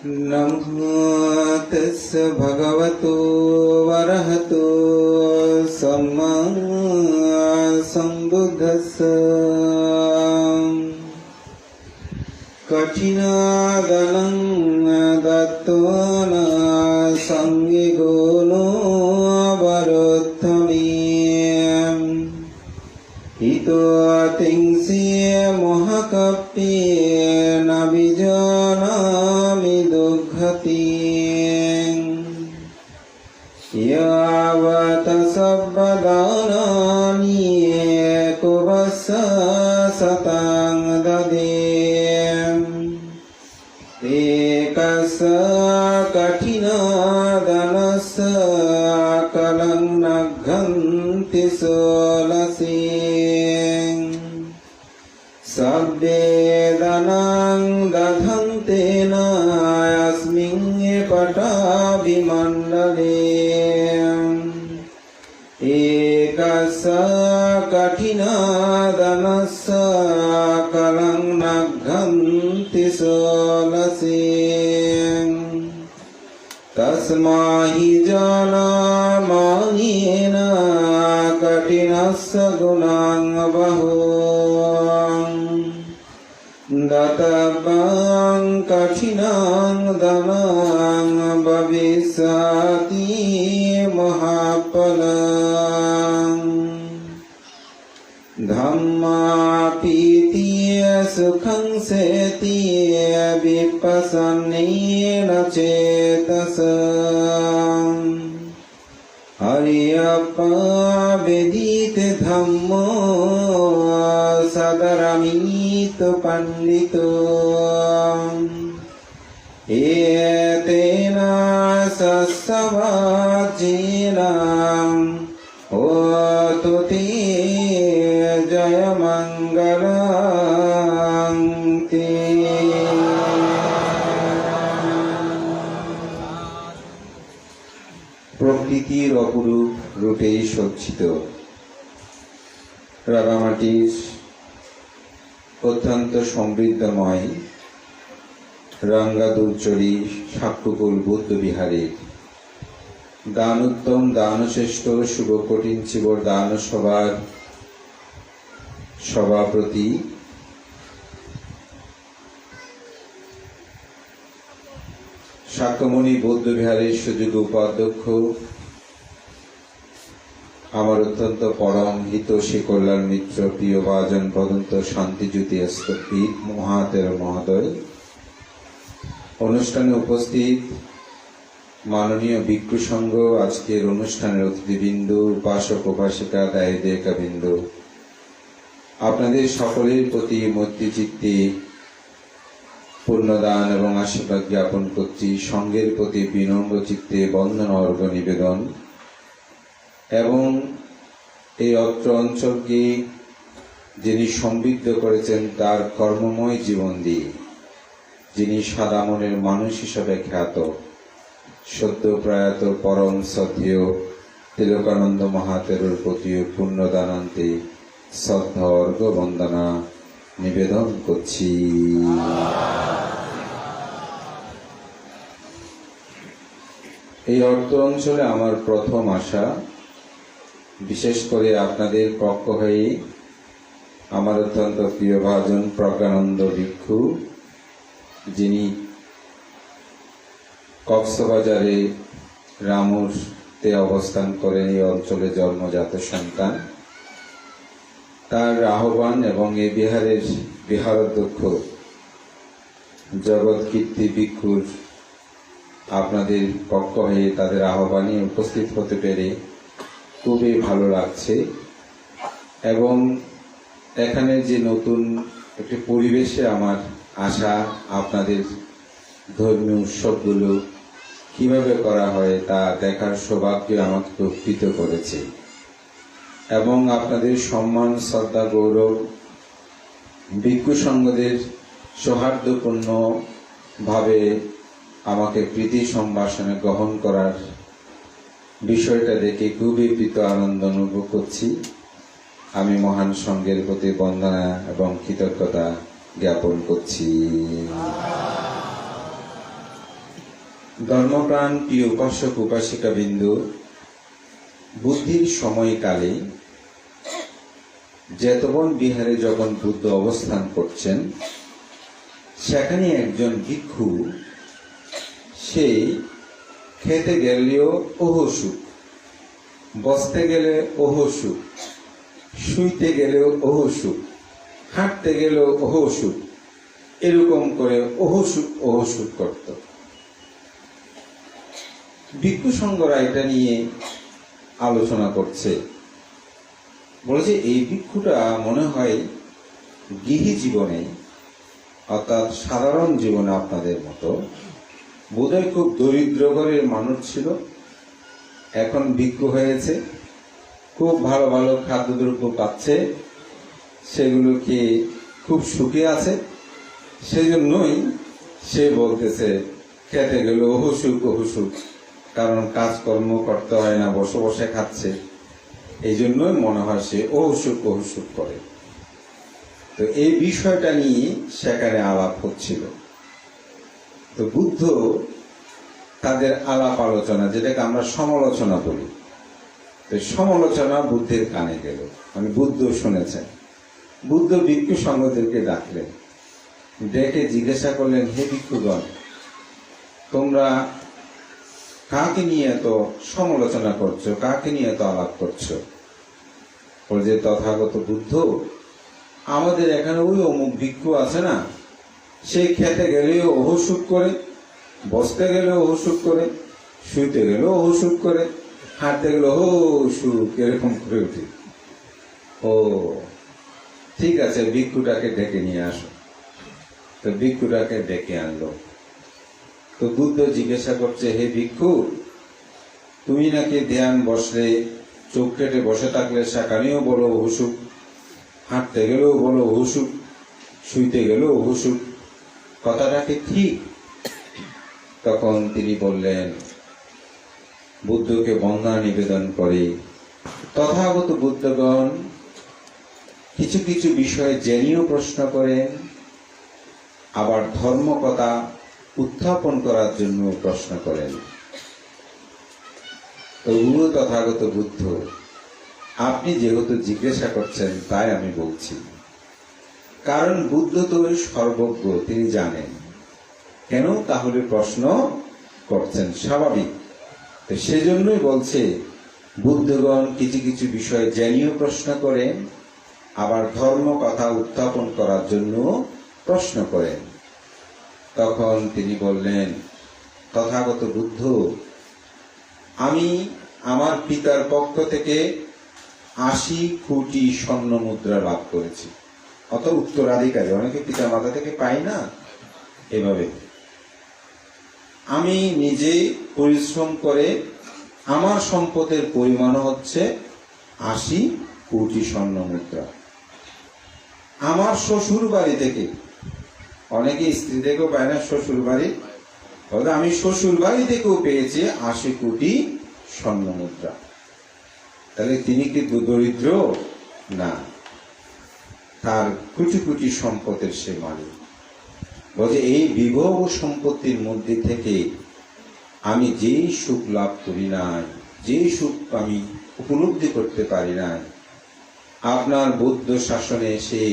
नमो तस्य भगवतो वरहतो सम्मा सम्बुद्धस्य कठिनादनं दत्त्वा संगिगो नो वरोत्तमे हितो तिंस्य महकप्येन विजानामि दुःखति यावत् सब्बदानानि कुवस्स सतां ददे एकस्य कठिनादनस्य कलं न घन्ति सोलसि सब्बेदनं दधन्तेन अस्मिन् पटाभिमण्डले एकस्य कठिनादनस्य कलं न घन्ति सोलसि तस्माहि जानामायेन कठिनस्य गुणां बहु दत्तं कठिनं धनं भविष्यति महाफलम् धम्मापीत्य सुखं सेति विपश्यन्नेन चेतसा हर्यप्पवेदित धम्मो सदरमित पंडितो एतेन सस्वाचेन होतु ते जयमङ्गलं ते। প্রকৃতির অপরূপ রূপে সজ্জিত রাঙামাটির অত্যন্ত সমৃদ্ধময় রাঙ্গাদুলচরি সাক্ষ্যকুল বৌদ্ধ বিহারের দানোত্তম দানশ্রেষ্ঠ শুভকঠিন চিবর দান সভার সভাপতি শাক্যমণি বৌদ্ধ বিহারের সুযোগ্য উপাধ্যক্ষ আমার অত্যন্ত পরম হিতৈষী কল্যাণ মিত্র প্রিয় ভাজন পদন্ত শান্তিজ্যোতি স্থপিত মহাতের মহোদয়, অনুষ্ঠানে উপস্থিত মাননীয় ভিক্ষু সংঘ, আজকের অনুষ্ঠানের অতিথিবৃন্দ, উপাসক উপাসিকা, দায়ী দেয়িকাবৃন্দ, আপনাদের সকলের প্রতি মৈত্রীচিত্তে পুণ্যদান এবং আশীর্বাদ জ্ঞাপন করছি। সংঘের প্রতি বিনম্র চিত্তে বন্দনা অর্ঘ্য নিবেদন এবং এই অত্র অঞ্চলকে যিনি সমৃদ্ধ করেছেন তার কর্মময় জীবন দিয়ে, যিনি সাদা মনের মানুষ হিসাবে খ্যাত, সদ্য প্রয়াত পরম শ্রদ্ধেয় তিলকানন্দ মহাতেরোর প্রতি পুণ্যদানান্তে শ্রদ্ধা অর্ঘ্য বন্দনা নিবেদন করছি। এই অর্থ অঞ্চলে আমার প্রথম আসা, বিশেষ করে আপনাদের পক্ষ হয়ে আমার অত্যন্ত প্রিয় ভাজন প্রজ্ঞানন্দ ভিক্ষু, যিনি কক্সবাজারে রামুরতে অবস্থান করেন, এই অঞ্চলে জন্মজাত সন্তান, তার আহ্বান এবং এই বিহারের বিহারাধ্যক্ষ জগৎ কীর্তি ভিক্ষুর আপনাদের পক্ষ হয়ে তাদের আহ্বানে উপস্থিত হতে পেরে খুবই ভালো লাগছে। এবং এখানে যে নতুন একটি পরিবেশে আমার আশা, আপনাদের ধর্মীয় উৎসবগুলো কিভাবে করা হয় তা দেখার সৌভাগ্য আমাকে প্রকৃত করেছে এবং আপনাদের সম্মান, শ্রদ্ধা, গৌরব, ভিক্ষু সংঘদের সৌহার্দ্যপূর্ণ ভাবে আমাকে প্রীতি সম্ভাষণে গ্রহণ করার বিষয়টা দেখে খুবই প্রীত আনন্দ অনুভব করছি। আমি মহান সংঘের প্রতি বন্দনা এবং কৃতজ্ঞতা জ্ঞাপন করছি। ধর্মপ্রাণ প্রিয় উপাসক উপাসিকা বিন্দু, বুদ্ধির সময়কালে জেতবন বিহারে যখন বুদ্ধ অবস্থান করছেন, সেখানে একজন ভিক্ষু, সে খেতে গেলেও ওহ সুখ, বসতে গেলে ওহ সুখ, শুইতে গেলেও ওহ সুখ, হাঁটতে গেলেও ওহ সুখ, এরকম করে ওহ সুখ করত। ভিক্ষু সংঘরা এটা নিয়ে আলোচনা করছে, বলেছে এই ভিক্ষুটা মনে হয় গৃহী জীবনে, অর্থাৎ সাধারণ জীবনে আপনাদের মতো বোধহয় খুব দরিদ্র ঘরের মানুষ ছিল, এখন ভিক্ষু হয়েছে, খুব ভালো ভালো খাদ্যদ্রব্য পাচ্ছে, সেগুলো কি খুব সুখে আছে, সেজন্যই সে বলতেছে খেতে গেলে ওহ সুখ, কারণ কাজকর্ম করতে হয় না, বসে বসে খাচ্ছে, এই জন্যই মনে হয় সে ওহ সুখ করে। তো এই বিষয়টা নিয়ে সেখানে আলাপ হচ্ছিল। তো বুদ্ধ তাদের আলাপ আলোচনা, যেটাকে আমরা সমালোচনা বলি, তো সমালোচনা বুদ্ধের কানে গেল, মানে বুদ্ধ শুনেছেন। বুদ্ধ ভিক্ষু সংঘদেরকে ডাকলেন, ডেকে জিজ্ঞাসা করলেন, হে ভিক্ষুগণ, তোমরা কাকে নিয়ে এত সমালোচনা করছো, কাকে নিয়ে এত আলাপ করছো? বলছে, তথাগত বুদ্ধ, আমাদের এখানে ওই অমুক ভিক্ষু আছে না, সে খেতে গেলেও ওহ সুখ করে, বসতে গেলেও ওহ সুখ করে, শুইতে গেলেও ওহ সুখ করে, হাঁটতে গেলে ওহ সুখ, এরকম করে উঠি। ও ঠিক আছে, ভিক্ষুটাকে ডেকে নিয়ে আসো। তো ভিক্ষুটাকে ডেকে আনলো। তো বুদ্ধ জিজ্ঞাসা করছে, হে ভিক্ষু, তুমি নাকি ধ্যান বসলে, চোখ কেটে বসে থাকলে সেখানেও বলো ওহ সুখ, হাঁটতে গেলেও বলো ওহ সুখ, শুইতে গেলেও ওহ সুখ, কথাটা কি ঠিক? তখন তিনি বললেন, বুদ্ধকে বন্দনা নিবেদন করে, তথাগত বুদ্ধগণ কিছু কিছু বিষয়ে জেনেও প্রশ্ন করেন, আবার ধর্ম কথা উত্থাপন করার জন্য প্রশ্ন করেন। তো তথাগত বুদ্ধ, আপনি যেহেতু জিজ্ঞাসা করছেন তাই আমি বলছি, কারণ বুদ্ধ তো সর্বজ্ঞ, তিনি জানেন, কেন তাহলে প্রশ্ন করছেন, স্বাভাবিক। তো সেজন্যই বলছে, বুদ্ধগণ কিছু কিছু বিষয়ে জেনেও প্রশ্ন করেন, আবার ধর্ম কথা উত্থাপন করার জন্য প্রশ্ন করেন। তখন তিনি বললেন, তথাগত বুদ্ধ, আমি আমার পিতার পক্ষ থেকে 80 কোটি স্বর্ণ মুদ্রা লাভ করেছি। অত উত্তরাধিকারী, অনেকে পিতা মাতা থেকে পাই না, এভাবে আমি নিজে পরিশ্রম করে আমার সম্পদের পরিমাণ হচ্ছে 80 কোটি স্বর্ণ মুদ্রা। আমার শ্বশুর বাড়ি থেকে, অনেকে স্ত্রী থেকেও পায় না শ্বশুর বাড়ি, আমি শ্বশুর বাড়ি থেকেও পেয়েছি 80 কোটি স্বর্ণ মুদ্রা। তাহলে তিনি কি দরিদ্র? না, তার কোটি কোটি সম্পদের সে মালিক। বলছে, এই বিভব সম্পত্তির মধ্যে থেকে আমি যেই সুখ লাভ করি নাই, যেই সুখ আমি উপলব্ধি করতে পারি নাই, আপনার বৌদ্ধ শাসনে এসে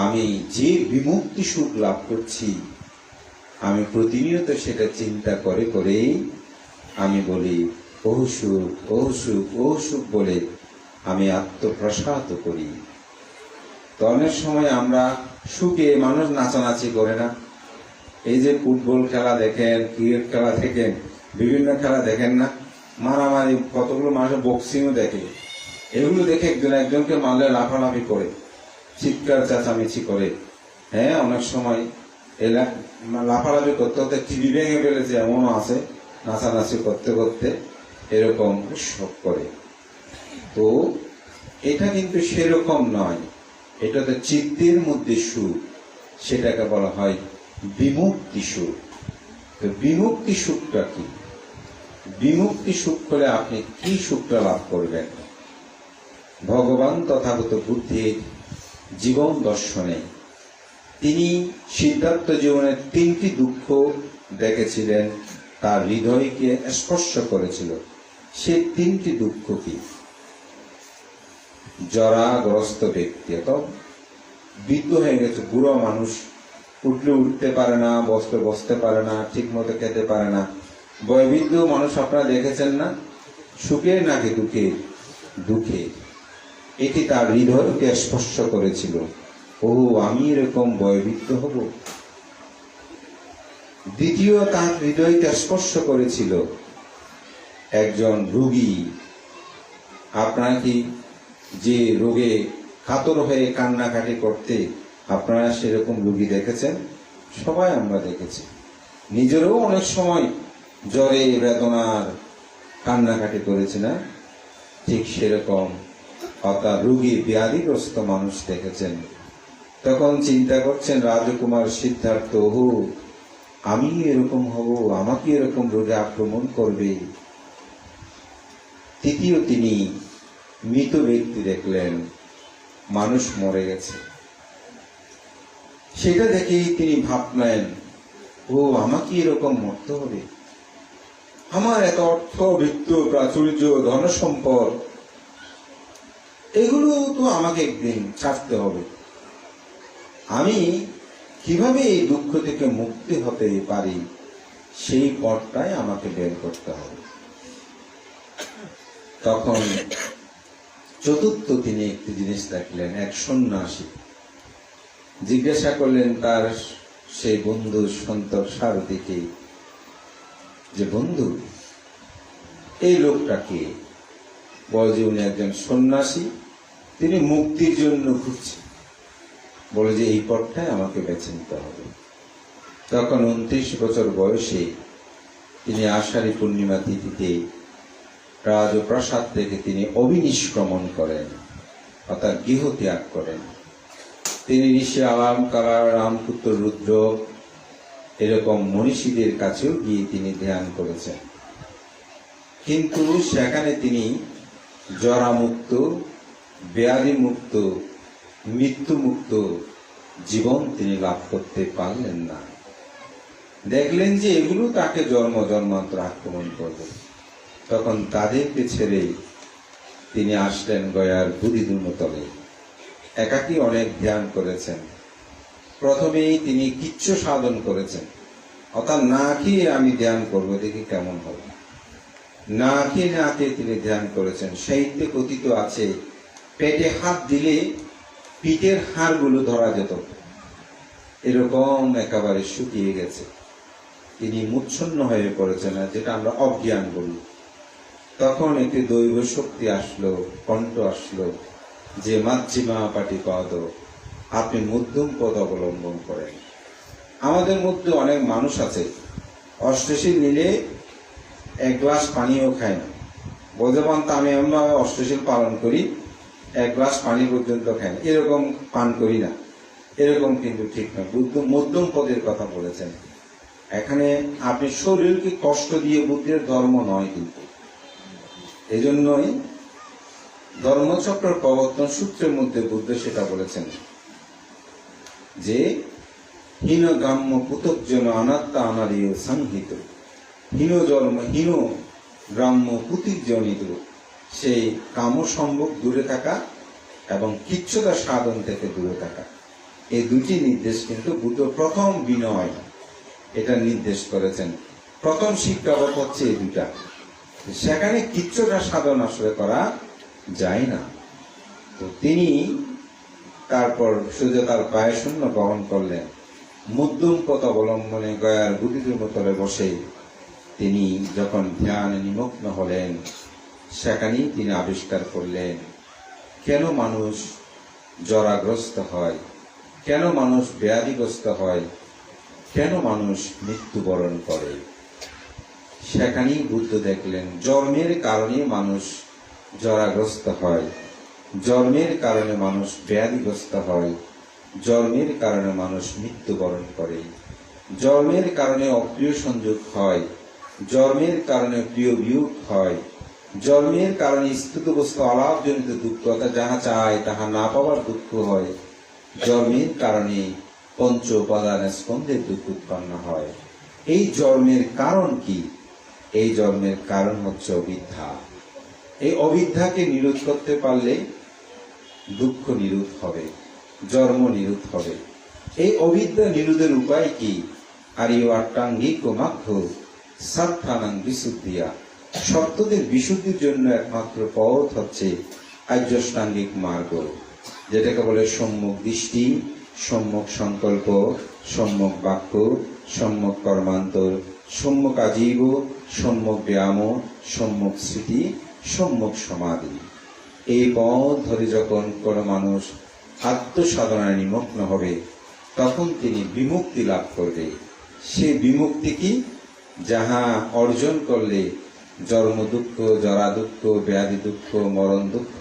আমি যে বিমুক্তি সুখ লাভ করছি, আমি প্রতিনিয়ত সেটা চিন্তা করে করেই আমি বলি ওহ সুখ, ওহ সুখ, ওহ সুখ বলে আমি আত্মপ্রসাদ করি। তো অনেক সময় আমরা সুখে মানুষ নাচানাচি করে না, এই যে ফুটবল খেলা দেখেন, ক্রিকেট খেলা দেখেন, বিভিন্ন খেলা দেখেন না, মারামারি, কতগুলো মানুষ বক্সিংও দেখে, এগুলো দেখে একজন একজনকে মারলে লাফালাফি করে, চিৎকার চেঁচামেচি করে। হ্যাঁ, অনেক সময় লাফালাফি করতে করতে টিভি ভেঙে ফেলেছে এমনও আছে, নাচানাচি করতে করতে এরকম শোক করে। তো এটা কিন্তু সেরকম নয়, এটা তো চিত্তের মধ্যে সুখ, সেটাকে বলা হয় বিমুক্তি সুখ। তো বিমুক্তি সুখটা কি? বিমুক্তি সুখ হলে আপনি কি সুখটা লাভ করবেন? ভগবান তথাগত বুদ্ধের জীবন দর্শনে তিনি সিদ্ধার্থ জীবনের 3টি দুঃখ দেখেছিলেন, তার হৃদয়কে স্পর্শ করেছিল। সে তিনটি দুঃখ কি? জরাগ্রস্ত ব্যক্তি, বৃদ্ধ হয়ে গেছে, বুড়ো মানুষ, উঠলে উঠতে পারে না, বসতে বসতে পারে না, ঠিক মতো খেতে পারে না। বয়োবৃদ্ধ মানুষ আপনারা দেখেছেন না? সুখে নাকি দুঃখে? দুঃখে। এটি তার হৃদয়কে স্পর্শ করেছিল। ও, আমি এরকম বয়োবৃদ্ধ হব। দ্বিতীয়, তার হৃদয়কে স্পর্শ করেছিল একজন রোগী। আপনারা কি যে রোগে কাতর হয়ে কান্নাকাটি করতে, আপনারা সেরকম রোগী দেখেছেন? সবাই আমরা দেখেছি। নিজেরও অনেক সময় জ্বরে বেদনার কান্নাকাটি করেছি না? ঠিক সেরকম অর্থাৎ রোগী ব্যাধিগ্রস্ত মানুষ দেখেছেন। তখন চিন্তা করছেন রাজকুমার সিদ্ধার্থ, ও আমি এরকম হব, আমাকে এরকম রোগে আক্রমণ করবে। তৃতীয়, তিনি মৃত ব্যক্তি দেখলেন, মানুষ মরে গেছে। সেটা দেখেই তিনি ভাবলেন, ও আমাকে এরকম মরতে হবে। আমার এত অর্থ, বৃত্ত, প্রাচুর্য, ধন সম্পদ, এগুলো তো আমাকে একদিন ছাড়তে হবে। আমি কিভাবে এই দুঃখ থেকে মুক্তি হতে পারি, সেই পথটাই আমাকে বের করতে হবে। তখন চতুর্থ, তিনি একটি জিনিস দেখলেন, এক সন্ন্যাসী। জিজ্ঞাসা করলেন তার সেই বন্ধু সন্তর সারথীকে, যে বন্ধু, এই লোকটা কে? বলে যে উনি একজন সন্ন্যাসী, তিনি মুক্তির জন্য ঘুরছেন। বলে যে এই পথটাই আমাকে বেছে নিতে হবে। তখন 29 বছর বয়সে তিনি আষাঢ়ী পূর্ণিমা তিথিতে রাজপ্রাসাদ থেকে তিনি অবিনিষ্ক্রমণ করেন, অর্থাৎ গৃহ ত্যাগ করেন। তিনি ঋষি আলাম, কালা, রামপুত্র, রুদ্র এরকম মনীষীদের কাছেও গিয়ে তিনি ধ্যান করেছেন। কিন্তু সেখানে তিনি জরামুক্ত, ব্যাধি মুক্ত, মৃত্যু মুক্ত জীবন তিনি লাভ করতে পারলেন না। দেখলেন যে এগুলো তাকে জন্ম জন্মান্তর আক্রমণ করবে। তখন তাদেরকে ছেড়ে তিনি আসলেন গয়ার বুদিদুর্মতলে। একাকী অনেক ধ্যান করেছেন। প্রথমেই তিনি কিচ্ছু সাধন করেছেন, অর্থাৎ না খেয়ে আমি ধ্যান করবো, দেখি কেমন হবে। না খেয়ে তিনি ধ্যান করেছেন। সাহিত্যে কথিত আছে, পেটে হাত দিলে পিঠের হাড়গুলো ধরা যেত, এরকম একেবারে শুকিয়ে গেছে। তিনি মুচ্ছন্ন হয়ে পড়েছেন, যেটা আমরা অজ্ঞান বলি। তখন একটি দৈব শক্তি আসলো, কণ্ঠ আসলো, যে মাতৃমা পাটি পদ, আপনি মধ্যম পদ অবলম্বন করেন। আমাদের মধ্যে অনেক মানুষ আছে, অষ্টশীল নিলে এক গ্লাস পানিও খায় না। বোধবান তা আমি এমনভাবে অষ্টশীল পালন করি, এক গ্লাস পানি পর্যন্ত খায় না, এরকম পান করি না, এরকম কিন্তু ঠিক না। বুদ্ধ মধ্যম পদের কথা বলেছেন। এখানে আপনি শরীরকে কষ্ট দিয়ে বুদ্ধের ধর্ম নয়, কিন্তু এই জন্যই ধর্মচক্র প্রবর্তন সূত্রের মধ্যে বুদ্ধ সেটা বলেছেন যে হীন গ্রাম্য পুতজন অনাত্মা অনারীয় সংহিত, হীন জন্ম হীন গ্রাম্য পুতিজনিত, সেই কাম সম্ভোগ দূরে থাকা এবং কিচ্ছুতা সাধন থেকে দূরে থাকা, এই দুটি নির্দেশ কিন্তু বুদ্ধ প্রথম বিনয় এটা নির্দেশ করেছেন। প্রথম শিক্ষাবোধ হচ্ছে এই দুটা। সেখানে কিচ্ছুটা সাধন আসলে করা যায় না। তো তিনি তারপর সোজা তার পায়ে শূন্য গ্রহণ করলেন, মধ্যম পথ অবলম্বনে গয়ার বুদিদুর্মতলে বসে তিনি যখন ধ্যানে নিমগ্ন হলেন, সেখানেই তিনি আবিষ্কার করলেন কেন মানুষ জরাগ্রস্ত হয়, কেন মানুষ ব্যাধিগ্রস্ত হয়, কেন মানুষ মৃত্যুবরণ করে। সেখানেই বুদ্ধ দেখলেন জন্মের কারণে মানুষ জরাগ্রস্ত হয়, জন্মের কারণে মানুষ ব্যাধিগ্রস্ত হয়, জন্মের কারণে মানুষ মৃত্যুবরণ করে, জন্মের কারণে অপ্রিয় সংযোগ হয়, জন্মের কারণে প্রিয় বিয়োগ হয়, জন্মের কারণে স্থিত বস্তু আলাপজনিত দুঃখ, অর্থাৎ যাহা চায় তাহা না পাওয়ার দুঃখ হয়, জন্মের কারণে পঞ্চ উপাদান স্কন্ধের দুঃখ উৎপন্ন হয়। এই জন্মের কারণ কি? এই জন্মের কারণ হচ্ছে অবিদ্যা। এই অবিদ্যাকে নিরোধ করতে পারলে দুঃখ নিরোধ হবে, জন্ম নিরোধ হবে। এই অবিদ্যা নিরোধের উপায় কি? আরিয়াটাঙ্গিক মার্গ সাত্থানাং বিশুদ্ধিয়া। সত্যদের বিশুদ্ধির জন্য একমাত্র পথ হচ্ছে আর্যাষ্টাঙ্গিক মার্গ, যেটাকে বলে সম্যক দৃষ্টি, সম্যক সংকল্প, সম্যক বাক্য, সম্যক কর্মান্তর, সম্যক আজীব, সম্যক ব্যায়াম, সম্যক স্মৃতি, সম্যক সমাধি। এই পথ ধরে যখন কোনো মানুষ আত্মসাধনায় নিমগ্ন হবে, তখন তিনি বিমুক্তি লাভ করবে। সে বিমুক্তি কি? যাহা অর্জন করলে জন্ম দুঃখ, জরা দুঃখ, ব্যাধি দুঃখ, মরণ দুঃখ,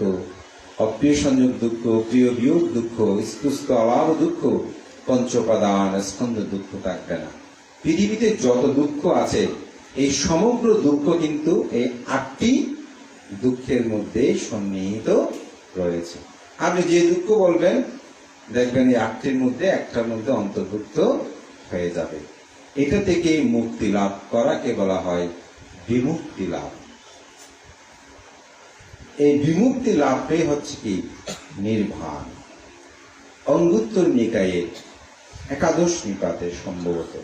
অপ্রিয় সংযোগ দুঃখ, প্রিয় বিয়োগ দুঃখ, স্পুষ্ট অভাব দুঃখ, পঞ্চপাদান স্কন্ধ দুঃখ থাকবে না। পৃথিবীতে যত দুঃখ আছে, এই সমগ্র দুঃখ কিন্তু এই 8টি দুঃখের মধ্যে সন্নিহিত রয়েছে। আপনি যে দুঃখ বলবেন, দেখবেন এই 8টির মধ্যে একটার মধ্যে অন্তর্ভুক্ত হয়ে যাবে। এটা থেকে মুক্তি লাভ করাকে বলা হয় বিমুক্তি লাভ। এই বিমুক্তি লাভটাই হচ্ছে কি? নির্বাণ। অঙ্গুত্তর নিকায়ের একাদশ নিপাতে সম্ভবত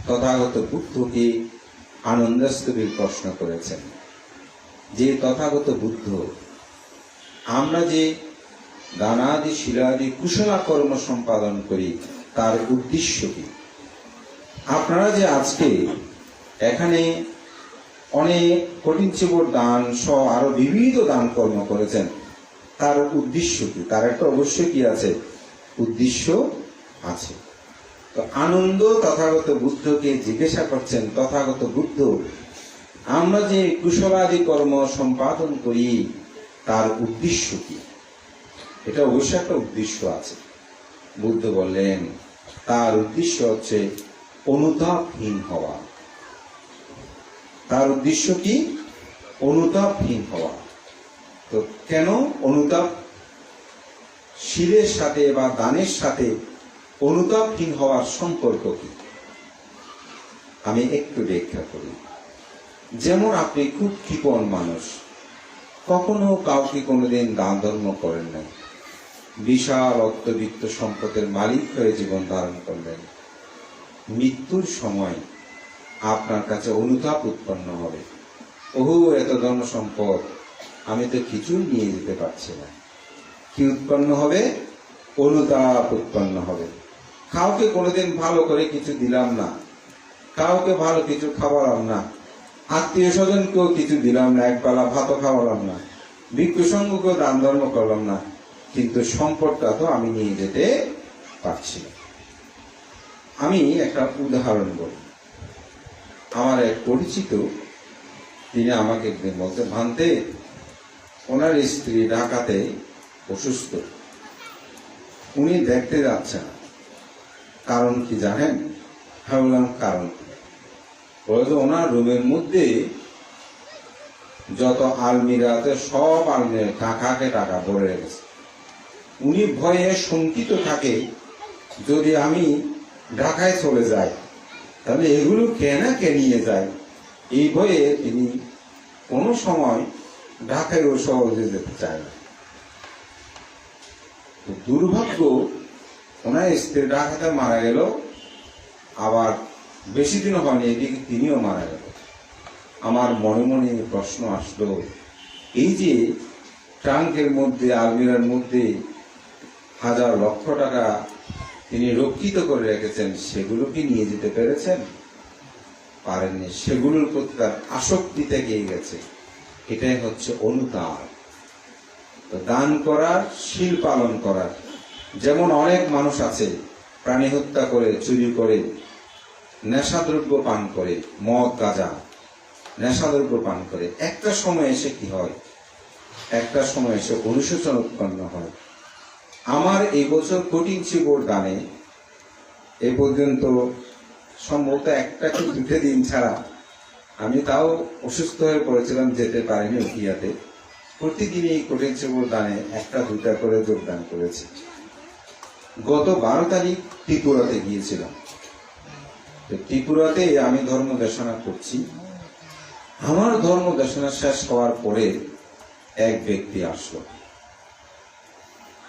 তথাগত বুদ্ধকে আনন্দস্তবীর প্রশ্ন করেছেন যে, তথাগত বুদ্ধ, আমরা যে দানাদি শিলাদি কুশলা কর্ম সম্পাদন করি, তার উদ্দেশ্য কি? আপনারা যে আজকে এখানে অনেক কঠিন চিবর দান সহ আরো বিবিধ দান কর্ম করেছেন, তার উদ্দেশ্য কি? তার একটা অবশ্যই কি আছে? উদ্দেশ্য আছে। তো আনন্দ তথাগত বুদ্ধকে জিজ্ঞাসা করছেন, তথাগত বুদ্ধ, আমরা যে কুশলাদি কর্ম সম্পাদন করি, তার উদ্দেশ্য কি? এটা অবশ্যই একটা উদ্দেশ্য আছে। বুদ্ধ বললেন, তার উদ্দেশ্য হচ্ছে অনুতাপহীন হওয়া। তার উদ্দেশ্য কি? অনুতাপহীন হওয়া। তো কেন অনুতাপ? শীলের সাথে বা দানের সাথে অনুতাপহীন হওয়ার সম্পর্ক কি? আমি একটু ব্যাখ্যা করি। যেমন আপনি খুব কৃপণ মানুষ, কখনো কাউকে কোনোদিন দান ধর্ম করেন নাই, বিশাল অর্থবিত্ত সম্পদের মালিক হয়ে জীবন ধারণ করলেন, মৃত্যুর সময় আপনার কাছে অনুতাপ উৎপন্ন হবে, ওহো এত ধন সম্পদ, আমি তো কিছুই নিয়ে যেতে পারছি না। কি উৎপন্ন হবে? অনুতাপ উৎপন্ন হবে। কাউকে কোনোদিন ভালো করে কিছু দিলাম না, কাউকে ভালো কিছু খাওয়ালাম না, আত্মীয় স্বজনকেও কিছু দিলাম না, একবেলা ভাতও খাওয়ালাম না, ভিক্ষু সংঘকেও দান ধর্ম করলাম না, কিন্তু সম্পদটা তো আমি নিয়ে যেতে পারছি না। আমি একটা উদাহরণ বলি। আমার এক পরিচিত, তিনি আমাকে একদিন বলতে, ভান্তে, ওনার স্ত্রী ঢাকাতে অসুস্থ, উনি দেখতে যাচ্ছেন। কারণ কি জানেন? ভাবলাম কারণ কি? বলতো ওনার রুমের মধ্যে যত আলমিরাতে সব আলমিরা টাকাকে টাকা ভরে গেছে। উনি ভয়ে শঙ্কিত থাকে, যদি আমি ঢাকায় চলে যাই তাহলে এগুলো কে না কে নিয়ে যায়। এই ভয়ে তিনি কোনো সময় ঢাকায় ও সহজে যেতে চায় না। দুর্ভাগ্য, ওনার স্ত্রী ঢাকাতে মারা গেল, আবার বেশি দিন হয়নি এদিকে তিনিও মারা গেল। আমার মনে মনে প্রশ্ন আসলো, এই যে ট্রাঙ্কের মধ্যে, আলমিরার মধ্যে হাজার লক্ষ টাকা তিনি রক্ষিত করে রেখেছেন, সেগুলো কি নিয়ে যেতে পেরেছেন? পারেননি। সেগুলোর প্রতি তার আসক্তি থেকে গেছে। এটাই হচ্ছে অনুতাপ। দান করার, শীল পালন করার। যেমন অনেক মানুষ আছে প্রাণী হত্যা করে, চুরি করে, নেশাদ্রব্য পান করে, মদ গাঁজা নেশাদ্রব্য পান করে, একটা সময় এসে কি হয়? একটা সময় এসে অনুশোচন উৎপন্ন হয়। আমার এই বছর কঠিন শিবর দানে এ পর্যন্ত সম্ভবত একটা কি দুটো দিন ছাড়া, আমি তাও অসুস্থ হয়ে পড়েছিলাম, যেতে পারিনি উঠিয়াতে। প্রতিদিন এই কঠিন শিবর দানে একটা দুটা করে যোগদান করেছি। গত 12 তারিখ ত্রিপুরাতে গিয়েছিলাম। তো ত্রিপুরাতে আমি ধর্ম দেশনা করছি। আমার ধর্ম দেশনা শেষ হওয়ার পরে এক ব্যক্তি আসলো।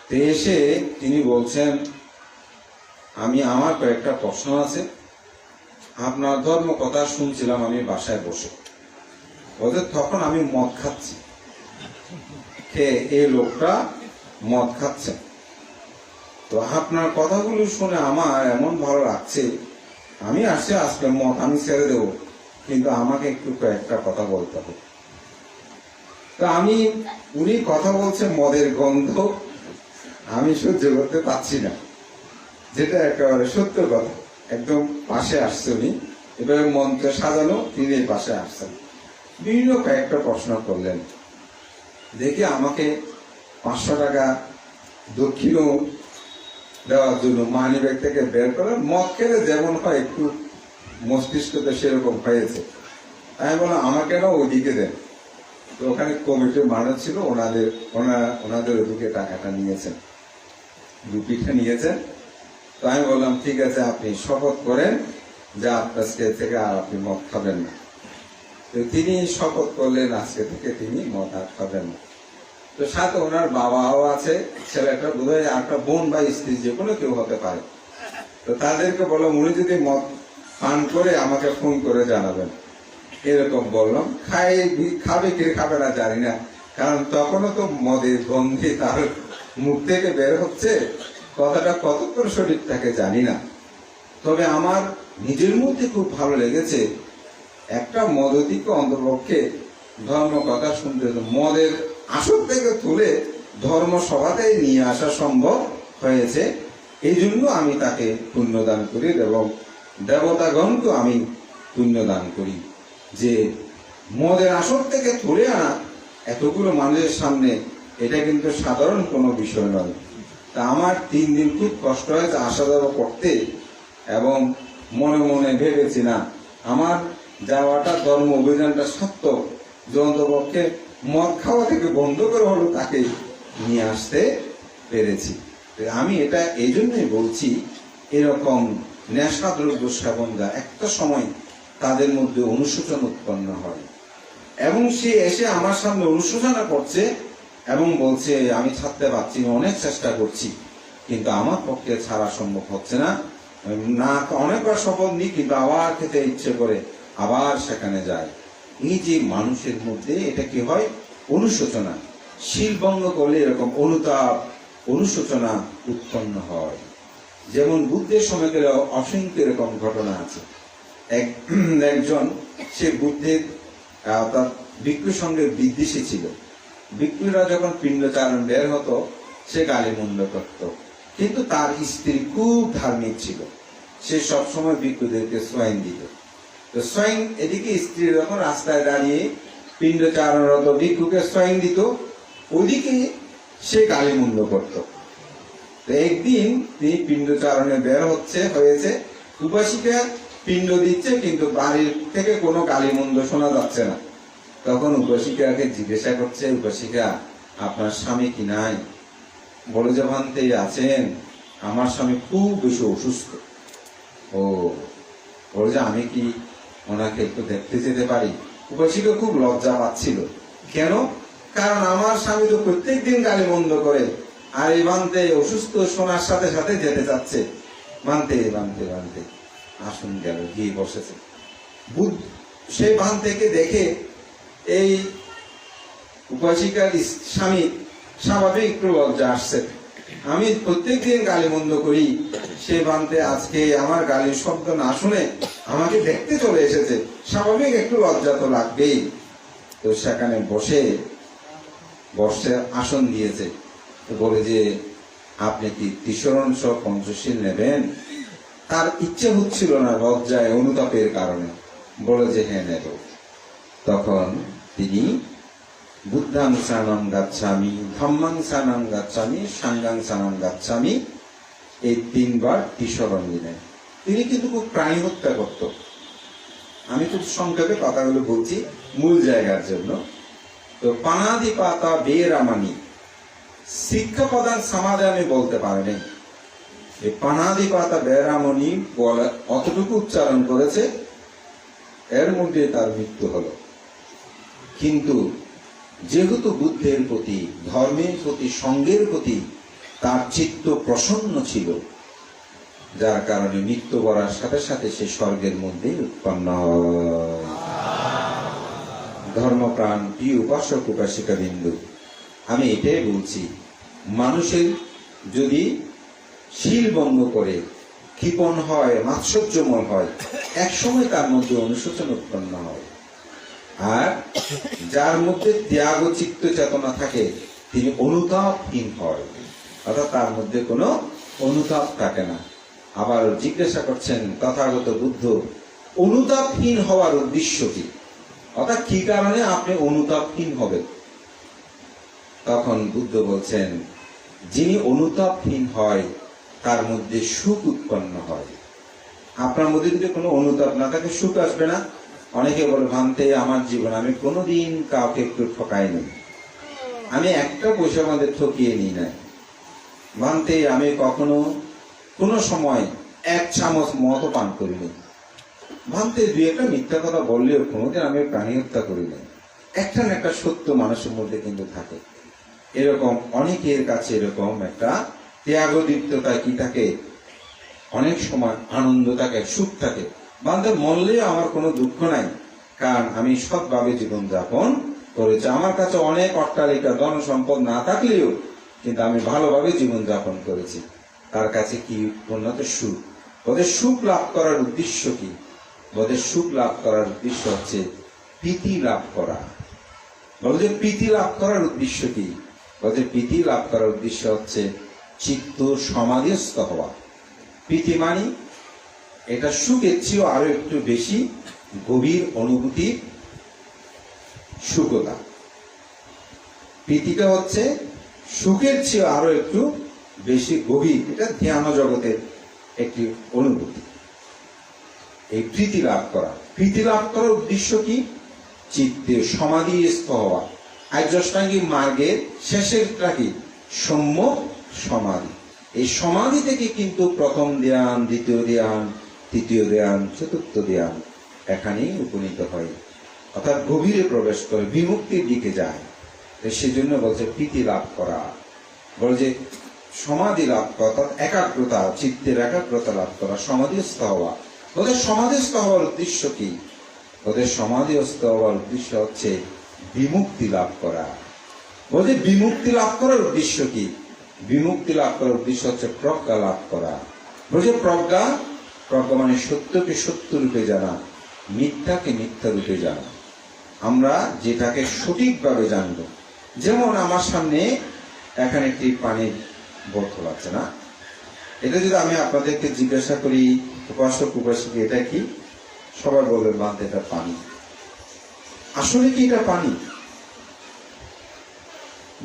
তো এসে তিনি বলছেন, আমার কয়েকটা প্রশ্ন আছে, আপনার ধর্ম কথা শুনছিলাম আমি বাসায় বসে। ওদের তখন আমি মদ খাচ্ছি, এই লোকটা মদ খাচ্ছে। তো আপনার কথাগুলো শুনে আমার এমন ভালো লাগছে, আমি আসছে আজকে মদ আমি ছেড়ে দেব, কিন্তু আমাকে একটু কয়েকটা কথা বলতে হবে। তো উনি কথা বলছে মদের গন্ধ আমি সহ্য করতে পারছি না, যেটা একেবারে সত্য কথা। একদম পাশে আসছে উনি, এবার মন্ত্র সাজানো, তিনি পাশে আসছেন। বিভিন্ন কয়েকটা প্রশ্ন করলেন, দেখে আমাকে 500 টাকা দক্ষিণও দেওয়ার জন্য মানি ব্যাগ থেকে বের করে, মদ খেলে যেমন হয় একটু মস্তিষ্কতে সেরকম হয়েছে। আমি বললাম আমাকে না ওদিকে দেন। তো ওখানে কমিটির মানুষ ছিল, ওনাদের ওদিকে টাকাটা নিয়েছেন, রুপিটা নিয়েছেন। তো আমি বললাম ঠিক আছে, আপনি শপথ করেন যে আজকে থেকে আর আপনি মদ খাবেন না। তো তিনি শপথ করলেন আজকে থেকে তিনি মদ আর খাবেন না। তো সাথে ওনার বাবাও আছে, ছেলেটা বোধহয় একটা বোন বা স্ত্রী যে কোনো কেউ হতে পারে। তো তাদেরকে বললাম উনি যদি মদ পান করে আমাকে ফোন করে জানাবেন, এরকম বললাম। খাবে কি খাবে না জানি না, কারণ তখনও তো মদের গন্ধে তার মুখ থেকে বের হচ্ছে, কথাটা কতক্ষণ সঠিক থাকে জানি না। তবে আমার নিজের মধ্যে খুব ভালো লেগেছে, একটা মদতিকে অন্তর্পক্ষে ধর্ম কথা শুনতে, মদের আসর থেকে তুলে ধর্ম সভাতেই নিয়ে আসা সম্ভব হয়েছে। এই জন্য আমি তাকে পুণ্যদান করি এবং দেবতাগণকে আমি পুণ্যদান করি, যে মদের আসর থেকে তুলে আনা এতগুলো মানুষের সামনে, এটা কিন্তু সাধারণ কোনো বিষয় নয়। তা আমার 3 দিন খুব কষ্ট হয়েছে আসা যাওয়া করতে, এবং মনে মনে ভেবেছি না আমার যাওয়াটা ধর্ম অভিযানটা সার্থক, যে অন্তপক্ষে মদ খাওয়া থেকে বন্ধ করে হলো তাকে নিয়ে আসতে পেরেছি। আমি এটা এই জন্যই বলছি, এরকম নেশাদ্রব্য সেবনরা একটা সময় তাদের মধ্যে অনুশোচনা উৎপন্ন হয়, এবং সে এসে আমার সামনে অনুশোচনা করছে এবং বলছে আমি ছাড়তে পারছি না, অনেক চেষ্টা করছি কিন্তু আমার পক্ষে ছাড়া সম্ভব হচ্ছে না। অনেকবার শপথ নিই কিন্তু আবার খেতে ইচ্ছে করে আবার সেখানে যায়। এই যে মানুষের মধ্যে এটা কি হয়, অনুশোচনা, শীল ভঙ্গ করলে এরকম অনুতাপ অনুশোচনা উৎপন্ন হয়। যেমন বুদ্ধের সময় গেলে অসংখ্য এরকম ঘটনা আছে। একজন সে বুদ্ধের অর্থাৎ ভিক্ষুর সঙ্গে বিদ্বেষী ছিল। ভিক্ষুরা যখন পিণ্ডচারণ বের হতো সে গালিমন্দ করত, কিন্তু তার স্ত্রী খুব ধার্মিক ছিল, সে সবসময় ভিক্ষুদেরকে সোয়াইন দিত। তো সোয়াইন এদিকে স্ত্রী যখন রাস্তায় দাঁড়িয়ে পিণ্ডচারণরত ভিক্ষুকে সোয়াইন দিত, ওদিকে সে গালিমন্দ করত। তো একদিন তিনি পিণ্ডচারণে বের হয়েছে, উপাসিকা পিণ্ড দিচ্ছে কিন্তু বাড়ির থেকে কোনো গালিমন্দ শোনা যাচ্ছে না। তখন উপাসিকাকে জিজ্ঞাসা করছে, উপাসিকা আপনার স্বামী কি নাই? বলে যে ভান্তে আছেন, আমার স্বামী খুব বেশি অসুস্থ। ও বলে যে আমি কি ওনাকে একটু দেখতে যেতে পারি? উপাসিকা খুব লজ্জা পাচ্ছিল। কেন? কারণ আমার স্বামী তো প্রত্যেকদিন গালিমন্দ করে, আর এই ভান্তে অসুস্থ শোনার সাথে সাথে যেতে চাচ্ছে। ভান্তে ভান্তে ভান্তে আসুন গেল, গিয়ে বসেছে। সেই ভান থেকে দেখে এই উপাসিকার স্বামী স্বাভাবিক একটু লজ্জা আসছে, আমি প্রত্যেকদিন গালিমন্দ করি, সে ভান্তে আজকে আমার গালির শব্দ না শুনে আমাকে দেখতে চলে এসেছে, স্বাভাবিক একটু লজ্জা তো লাগবেই। তো সেখানে বসে আসন দিয়েছে। বলে যে আপনি কি তিসরণ সহ পঞ্চশীল নেবেন? তার ইচ্ছে হচ্ছিল না লজ্জায় অনুতাপের কারণে, বলে যে হ্যাঁ নেব। তখন তিনি বুদ্ধাং শরণং গাচ্ছামি, ধম্মাং শরণং গাচ্ছামি, সাঙ্গাং শরণং গাচ্ছামি, এই 3 বার তিসরণ দিলেন। তিনি কিন্তু খুব প্রাণী হত্যা করত। আমি খুব সংক্ষেপে কথাগুলো বলছি মূল জায়গার জন্য। তো পানাদি পাতা বেরামানি, শিক্ষা প্রদান সমাজে আমি বলতে পারিনি, এই পানাদি পাতা বেরামণি বলা অতটুকু উচ্চারণ করেছে, এর মধ্যে তার মৃত্যু হলো। কিন্তু যেহেতু বুদ্ধের প্রতি, ধর্মের প্রতি, সঙ্গের প্রতি তার চিত্ত প্রসন্ন ছিল, যার কারণে মৃত্যু বলার সাথে সাথে সে স্বর্গের মধ্যে উৎপন্ন হয়। ধর্মপ্রাণ প্রিয় উপাসক উপাসিকা বিন্দু, আমি এটাই বলছি, মানুষের যদি শীল ভঙ্গ করে, কৃপণ হয়, মাৎসর্যময় হয়, একসময় তার মধ্যে অনুশোচন উৎপন্ন হয়। আর যার মধ্যে ত্যাগ ও চিত্ত চেতনা থাকে তিনি অনুতাপহীন হয়, অর্থাৎ তার মধ্যে কোনো অনুতাপ থাকে না। আবার জিজ্ঞাসা করছেন তথাগত বুদ্ধ, অনুতাপহীন হওয়ার উদ্দেশ্য কি, অর্থাৎ কি কারণে আপনি অনুতাপহীন হবেন? তখন বুদ্ধ বলছেন, যিনি অনুতাপহীন হয় তার মধ্যে সুখ উৎপন্ন হয়। আপনার মধ্যে যদি কোনো অনুতাপ না থাকে, সুখ আসবে না। অনেকে বলে, ভান্তে আমার জীবন আমি কোনোদিন কাউকে একটু ঠকাইনি, আমি একটা পয়সা আমাদের ঠকিয়ে নিই নাই, ভান্তে আমি কখনো কোনো সময় এক চামচ মদ পান করিনি, ভান্তে দুই একটা মিথ্যা কথা বললেও কোনোদিন আমি প্রাণী হত্যা করি নাই। একটা না একটা সত্য মানুষের মধ্যে কিন্তু থাকে। এরকম অনেকের কাছে এরকম একটা ত্যাগদীপ্ততা কি থাকে, অনেক সময় আনন্দ থাকে, সুখ থাকে। বান্ধব মরলেও আমার কোনো দুঃখ নাই, কারণ আমি সৎভাবে জীবন যাপন করেছি। আমার কাছে অনেক অট্টালিকা ধন সম্পদ না থাকলেও কিন্তু আমি ভালোভাবে জীবন যাপন করেছি। তার কাছে কি উৎপন্ন হচ্ছে? সুখ। ওদের সুখ লাভ করার উদ্দেশ্য কি? ওদের সুখ লাভ করার উদ্দেশ্য হচ্ছে প্রীতি লাভ করা। ওদের প্রীতি লাভ করার উদ্দেশ্য কি? ওদের প্রীতি লাভ করার উদ্দেশ্য হচ্ছে চিত্ত সমাধিস্থ হওয়া। প্রীতি মানে এটা সুখের চেয়েও আরো একটু বেশি গভীর অনুভূতির সুখতা। প্রীতিটা হচ্ছে সুখের চেয়ে আরো একটু বেশি গভীর, এটা ধ্যান জগতের একটি অনুভূতি। এই প্রীতি লাভ করা, প্রীতি লাভ করার উদ্দেশ্য কি? চিত্তে সমাধিস্থ হওয়া। আর্যাষ্টাঙ্গিক মার্গের শেষেরটা কি? সৌম্য সমাধি। এই সমাধি থেকে কিন্তু প্রথম ধ্যান, দ্বিতীয় ধ্যান, তৃতীয় ধ্যান, চতুর্থ ধ্যান এখানেই উপনীত হয়, অর্থাৎ গভীরে প্রবেশ করে বিমুক্তির দিকে যায়। সেজন্য বলছে প্রীতি লাভ করা, বলছে সমাধি লাভ করা, অর্থাৎ একাগ্রতা, চিত্তের একাগ্রতা লাভ করা, সমাধিস্থ হওয়া। ওদের সমাধিস্থ হওয়ার উদ্দেশ্য কি? ওদের সমাধিস্থ হওয়ার উদ্দেশ্য হচ্ছে বিমুক্তি লাভ করা। বলছে বিমুক্তি লাভ করার উদ্দেশ্য কি? বিমুক্তি লাভ করার উদ্দেশ্য হচ্ছে প্রজ্ঞা লাভ করা। বলছে প্রজ্ঞা, প্রজ্ঞা মানে সত্যকে সত্য রূপে জানা, মিথ্যাকে মিথ্যা রূপে জানা। আমরা যেটাকে সঠিকভাবে জানবো, যেমন আমার সামনে এখানে একটি পানির বোতল আছে না, এটা যদি আমি আপনাদেরকে জিজ্ঞাসা করি উপাসক উপাসক এটা কি, সবাই বলবেন বাদ এটা পানি। আসলে কি এটা পানি?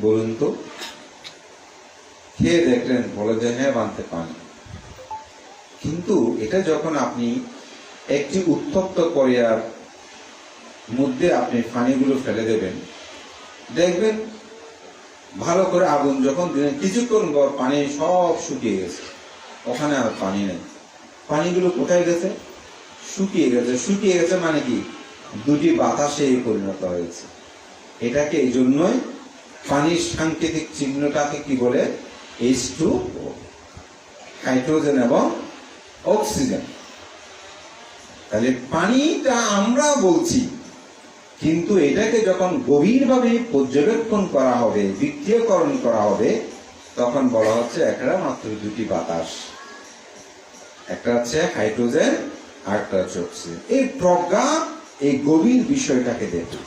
বলুন তো। খেয়ে দেখলেন, বলে যে হ্যাঁ বানতে পানি। কিন্তু এটা যখন আপনি একটি উত্তপ্ত কড়াইয়ের মধ্যে আপনি পানিগুলো ফেলে দেবেন, দেখবেন ভালো করে আগুন যখন দিলেন, কিছুক্ষণ পর পানি সব শুকিয়ে গেছে, ওখানে আর পানি নেই। পানিগুলো কোথায় গেছে? শুকিয়ে গেছে। শুকিয়ে গেছে মানে কি? দুটি বাতাসে পরিণত হয়েছে। এটাকে এই জন্যই পানির সাংকেতিক চিহ্নটাকে কি বলে? H2O, হাইড্রোজেন এবং অক্সিজেন। তাহলে পানিটা আমরা বলছি, কিন্তু এটাকে যখন গভীরভাবে পর্যবেক্ষণ করা হবে, বিক্রিয়করণ করা হবে, তখন বলা হচ্ছে একটা মাত্র দুটি বাতাস, একটা হচ্ছে হাইড্রোজেন আর একটা হচ্ছে অক্সিজেন। এই প্রজ্ঞা এই গভীর বিষয়টাকে দেখে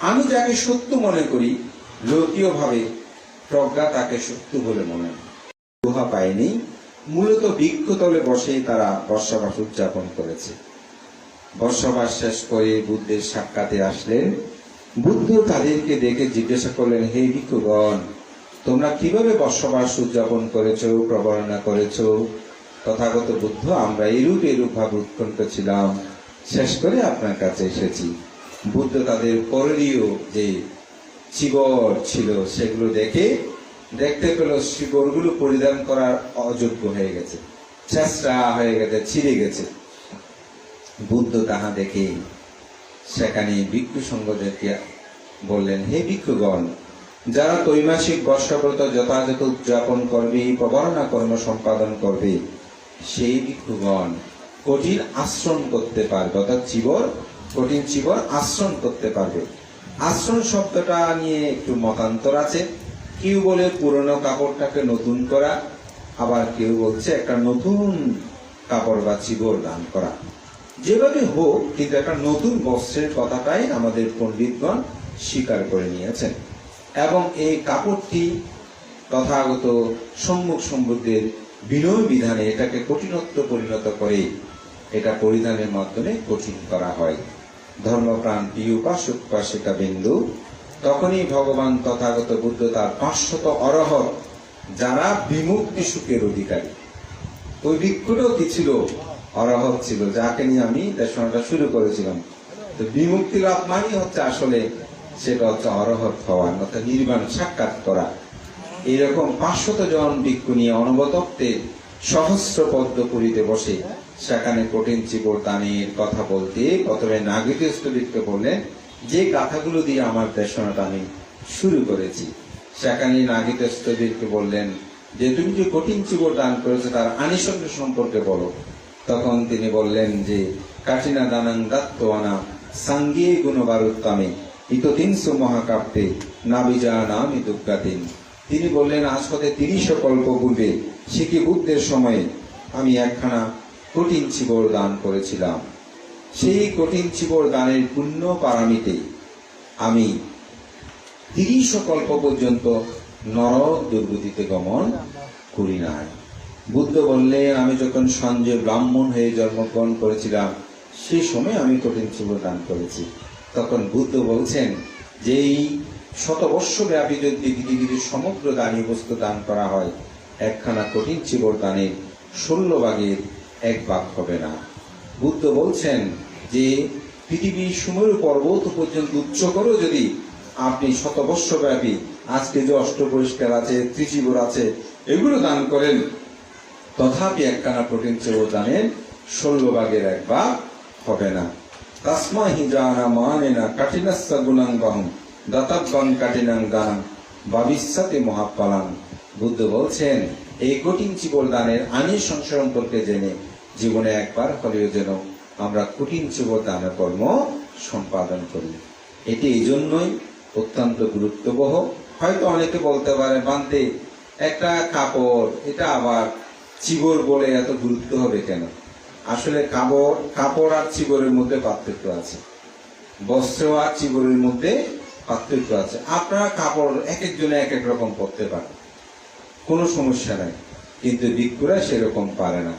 আমি যাকে সত্য মনে করি, লৌকিক ভাবে প্রজ্ঞা তাকে সত্য বলে মনে হয়। গুহা পায়নি, মূলত বৃক্ষতলে বসেই তারা বর্ষাবাস উদযাপন করেছে। বর্ষাবাস শেষ করে বুদ্ধের সাক্ষাতে আসলেন। বুদ্ধ তাদেরকে দেখে জিজ্ঞাসা করলেন, হে ভিক্ষুগণ, তোমরা কিভাবে বর্ষাবাস উদযাপন করেছো, প্রবর্ণনা করেছো? তথাগত বুদ্ধ, আমরা এরূপ ভাবে উৎকণ্ঠ ছিলাম, শেষ করে আপনার কাছে এসেছি। বুদ্ধ তাদের করণীয় যে চিবর ছিল সেগুলো দেখে দেখতে পেল শিকড়গুলো পরিধান করার অযোগ্য হয়ে গেছে, ছেঁচড়া হয়ে গেছে, ছিঁড়ে গেছে। বুদ্ধ তাহা দেখে সেখানে ভিক্ষু সংঘদেরকে বললেন, হে ভিক্ষুগণ, যারা ত্রৈমাসিক বর্ষব্রত যথাযথ উদযাপন করবে, প্রবরণা কর্ম সম্পাদন করবে, সেই ভিক্ষুগণ কঠিন আশ্রম করতে পারবে, অর্থাৎ কঠিন চিবর আশ্রম করতে পারবে। আশ্রম শব্দটা নিয়ে একটু মতান্তর আছে। কেউ বলে পুরনো কাপড়টাকে নতুন করা, আবার কেউ বলছে একটা নতুন কাপড় বা চিবর দান করা। যেভাবে হোক, কিন্তু একটা নতুন বস্ত্রের কথাটাই আমাদের পণ্ডিতগণ স্বীকার করে নিয়েছেন। এবং এই কাপড়টি তথাগত সম্মুখ সম্বুদ্ধের বিনয় বিধানে এটাকে কঠিনত্ব পরিণত করে এটা পরিধানের মাধ্যমে কঠিন করা হয়। ধর্মপ্রাণ প্রিয় উপাসক উপাসিকা বিন্দু, তখনই ভগবান তথাগত বুদ্ধ তার 500 অরহত যারা বিমুক্তি সুখের অধিকারী, ওই ভিক্ষুটাও কি ছিল? অরহত ছিল, যাকে নিয়ে আমি দেশনাটা শুরু করেছিলাম। তো বিমুক্তি লাভ মানে হচ্ছে আসলে সেটা হচ্ছে অরহত হওয়া, অর্থাৎ নির্বাণ সাক্ষাৎ করা। এইরকম 500 জন ভিক্ষু নিয়ে অনবতপ্তে সহস্র পদ্ম পুরীতে বসে সেখানে কঠিন চিবর দানের কথা বলতে প্রথমে নাগিতস্থবিদকে বললেন, যে গাথাগুলো দিয়ে আমার দেশনাটা আমি শুরু করেছি। সেখানে নাগিতস্থবিদকে বললেন যে তুমি যে কঠিন চিবর দান করেছো তার আনিসঙ্গ সম্পর্কে বলো। তখন তিনি বললেন যে কাঠিনা দানাং দাত্তওয়ানা সাঙ্গে গুণবারুত্তমে ইততিনসু মহাকাব্যে নাবিজা নামি দুর্গাতিন। তিনি বললেন, আজ হতে 30 কল্প পূর্বে শিখি বুদ্ধের সময়ে আমি একখানা কঠিন চিবর দান করেছিলাম। সেই কঠিন চিবর দানের পুণ্য পারামিতে আমি 30 কল্প পর্যন্ত নরক দুর্গতিতে গমন করি নাই। বুদ্ধ বললেন, আমি যখন সঞ্জয় ব্রাহ্মণ হয়ে জন্মগ্রহণ করেছিলাম সেই সময় আমি কঠিন চিবর দান করেছি। তখন বুদ্ধ বলছেন যে এই 100 বর্ষ ব্যাপী যদি পৃথিবীর সমগ্র দানীয় বস্তু দান করা হয়, একখানা কঠিন চিবর দানের 16 ভাগের 1 ভাগ হবে না। বুদ্ধ বলছেন যে পৃথিবীর সুমেরু পর্বত পর্যন্ত উচ্চ করেও যদি আপনি 100 বর্ষ ব্যাপী আজকে যে অষ্টপরিষ্কার আছে, ত্রিচিবর আছে, এগুলো দান করেন, তথাপি একখানা কঠিন চিবর দানের 16 ভাগের 1 ভাগ হবে না। তসমা হি জানা মানে না কাঠিনাস্য গুণাং বাহুম দাতাব্বাং কাঠিনাং দানাং ভাবিষ্যতে মহাপালাং। বুদ্ধ বলছেন, এই কঠিন চিবর দানের আনিসংস সম্পর্কে জেনে জীবনে একবার হলেও যেন আমরা কঠিন চিবর দানের কর্ম সম্পাদন করি। এটি এই জন্যই অত্যন্ত গুরুত্ববহ। হয়তো অনেকে বলতে পারে, বান্তে একটা কাপড়, এটা আবার চিবর বলে এত গুরুত্ব হবে কেন? আসলে কাপড় আর চিবরের মধ্যে পার্থক্য আছে, বস্ত্র আর চিবরের মধ্যে পার্থক্য আছে। আপনারা কাপড় এক একজনে এক এক রকম পরতে পারে, কোনো সমস্যা নাই, কিন্তু ভিক্ষুরা সেরকম পারে না।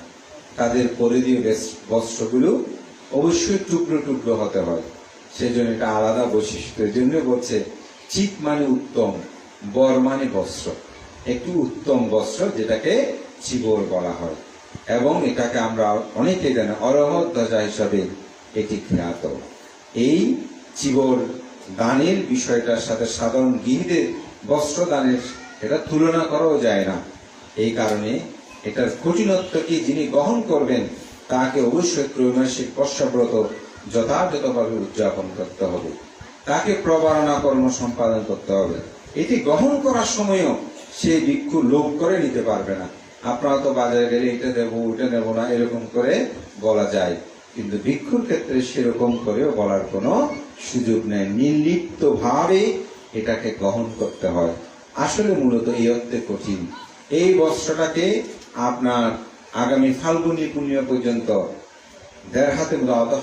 তাদের পরিধীয় বস্ত্রগুলো অবশ্যই টুকরো টুকরো হতে হয়, সেজন্য এটা আলাদা বৈশিষ্ট্য। এই জন্য বলছে চিত মানে উত্তম, বর মানে বস্ত্র, একটু উত্তম বস্ত্র যেটাকে চিবর বলা হয়। এবং এটাকে আমরা অনেকে জানি অরহত ধ্বজা হিসাবে এটি খ্যাত। এই চিবর দানের বিষয়টার সাথে সাধারণ গৃহীদের বস্ত্র দানের এটা তুলনা করাও যায় না। এই কারণে এটার কঠিনত্ব কি যিনি গ্রহণ করবেন তাকে অবশ্যই ত্রৈমাসিক বর্ষব্রত যথাযথভাবে উদযাপন করতে হবে, তাকে প্রবারণা কর্ম সম্পাদন করতে হবে। এটি গ্রহণ করার সময়ও সে ভিক্ষু লোভ করে নিতে পারবে না। আপনারা তো বাজারে গেলে এটা দেবো ওটা নেবো না এরকম করে বলা যায়, কিন্তু ভিক্ষুর ক্ষেত্রে সেরকম করেও বলার কোনো সুযোগ নেই। নির্লিপ্ত ভাবে এটাকে গ্রহণ করতে হয়। আসলে মূলত এই অর্থে কঠিন। এই বস্ত্রটাকে আপনার আগামী ফাল্গুনী পূর্ণিমা পর্যন্ত 1.5 হাতে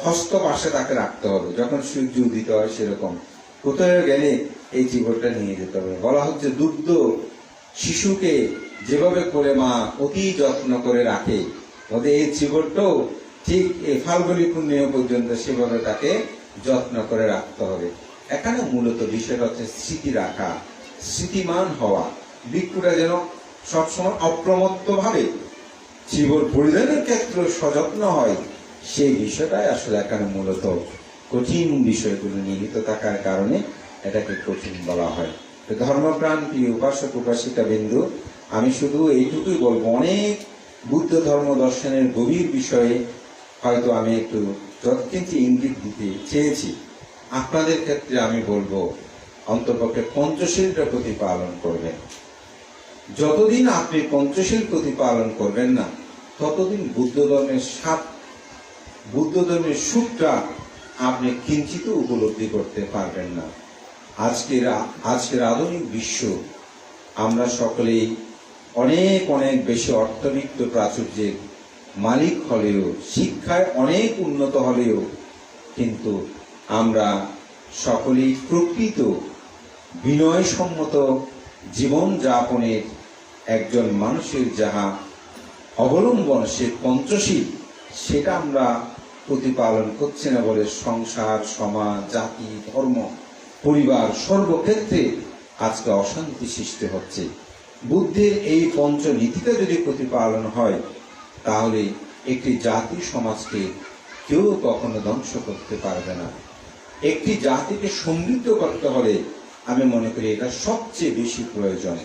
হস্ত পাশে তাকে রাখতে হবে, যখন সূর্য উদিত হয় সেরকম কোথাও গেলে এই চিবরটা নিয়ে যেতে হবে। বলা হচ্ছে দুগ্ধ শিশুকে যেভাবে করে মা অতি যত্ন করে রাখে, ওদের এই চিবরটাও ঠিক এই ফাল্গুনী পূর্ণিমা পর্যন্ত সেভাবে তাকে যত্ন করে রাখতে হবে। এখানে মূলত বিষয়টা হচ্ছে স্মৃতি রাখা, স্মৃতিমান হওয়া। ভিক্ষুরা যেন সবসময় অপ্রমত্ত ভাবে চিবর পরিধানের ক্ষেত্রে সযত্ন হয়, সেই বিষয়টাই আসলে এখানে মূলত কঠিন বিষয়গুলো নিহিত থাকার কারণে এটাকে কঠিন বলা হয়। ধর্মপ্রাণ প্রিয় উপাসক উপাসিকা বিন্দু, আমি শুধু এইটুকুই বলবো, অনেক বুদ্ধ ধর্ম দর্শনের গভীর বিষয়ে হয়তো আমি একটু যৎকিঞ্চিৎ ইঙ্গিত দিতে চেয়েছি। আপনাদের ক্ষেত্রে আমি বলবো অন্ততপক্ষে পঞ্চশীলটা প্রতিপালন করবেন। যতদিন আপনি পঞ্চশীল প্রতিপালন করবেন না, ততদিন বুদ্ধ ধর্মের সুখটা আপনি কিঞ্চিত উপলব্ধি করতে পারবেন না। আজকের আধুনিক বিশ্ব, আমরা সকলেই অনেক অনেক বেশি অর্থবিত্ত প্রাচুর্যের মালিক হলেও, শিক্ষায় অনেক উন্নত হলেও, কিন্তু আমরা সকলেই প্রকৃত বিনয়সম্মত জীবন যাপনের একজন মানুষের যাহা অবলম্বন, সে পঞ্চশীল, সেটা আমরা প্রতিপালন করছি না বলে সংসার, সমাজ, জাতি, ধর্ম, পরিবার সর্বক্ষেত্রে আজকে অশান্তি সৃষ্টি হচ্ছে। বুদ্ধের এই পঞ্চনীতিটা যদি প্রতিপালন হয়, তাহলে একটি জাতি সমাজকে কেউ কখনো ধ্বংস করতে পারবে না। একটি জাতিকে সমৃদ্ধ করতে হলে আমি মনে করি এটা সবচেয়ে বেশি প্রয়োজন।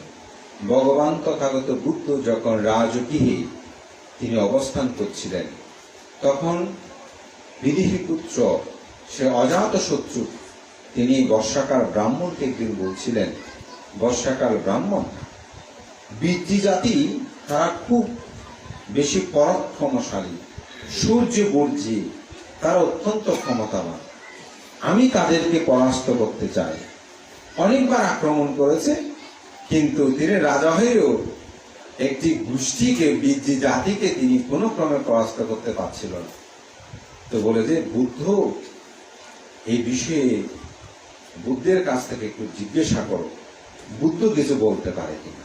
ভগবান তথাগত বুদ্ধ যখন রাজগৃহে তিনি অবস্থান করছিলেন, তখন বিদেহী পুত্র সে অজাতশত্রু, তিনি বর্ষাকার ব্রাহ্মণকে একদিন বলছিলেন, বর্ষাকার ব্রাহ্মণ, বীর্যি জাতি তারা খুব বেশি পরাক্রমশালী, সূর্য বর্জি, তারা অত্যন্ত ক্ষমতাবান, আমি তাদেরকে পরাস্ত করতে চাই। অনেকবার আক্রমণ করেছে, কিন্তু তিনি রাজা হয়েও একটি গোষ্ঠীকে, বীর্যি জাতিকে তিনি কোনো ক্রমে পরাস্ত করতে পারছিল না। তো বলে যে বুদ্ধ এই বিষয়ে বুদ্ধের কাছ থেকে একটু জিজ্ঞাসা করো, বুদ্ধ কিছু বলতে পারে কিনা।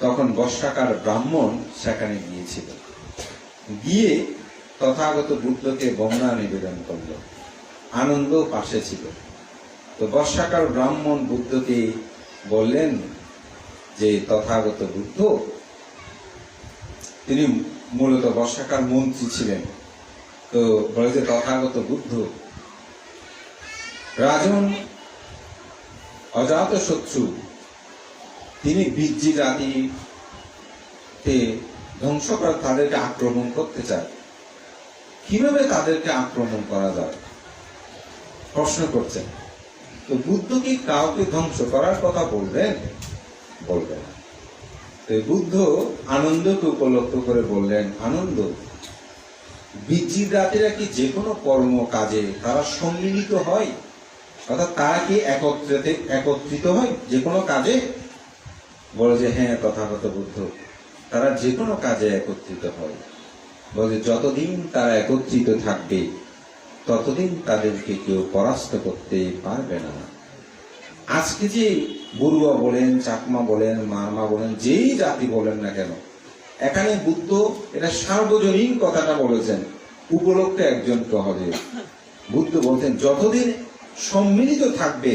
তখন বর্ষাকার ব্রাহ্মণ সেখানে গিয়েছিল, গিয়ে তথাগত বুদ্ধকে বন্দনা নিবেদন করল। আনন্দ পাশে ছিল। তো বর্ষাকার ব্রাহ্মণ বুদ্ধকে বললেন যে তথাগত বুদ্ধ, তিনি মূলত বর্ষাকার মন্ত্রী ছিলেন। তো বলে যে তথাগত বুদ্ধ, রাজন অজাতশত্রু তিনি বীর্যি জাতিকে ধ্বংস করা, তাদেরকে আক্রমণ করতে চায়, কিভাবে তাদেরকে আক্রমণ করা যায় প্রশ্ন করছেন। তো বুদ্ধ কি কাউকে ধ্বংস করার কথা বলবেন? বলবেন না। তো বুদ্ধ আনন্দকে উপলব্ধ করে বললেন, আনন্দ, বীর্যি জাতিরা কি যে কোনো কর্ম কাজে তারা সম্মিলিত হয়? অর্থাৎ তারা কি একত্রিত হয় যে কোনো কাজে? বলে যে হ্যাঁ তথাগত বুদ্ধ, তারা যে কোনো কাজে একত্রিত হয়। বলে যতদিন তারা একত্রিত থাকবে, ততদিন তাদেরকে কেউ পরাস্ত করতে পারবে না। আজকে যে বড়ুয়া বলেন, চাকমা বলেন, মারমা বলেন, যেই জাতি বলেন না কেন, এখানে বুদ্ধ এটা সার্বজনীন কথাটা বলেছেন, উপলক্ষে একজনকে হবে। বুদ্ধ বলছেন যতদিন সম্মিলিত থাকবে,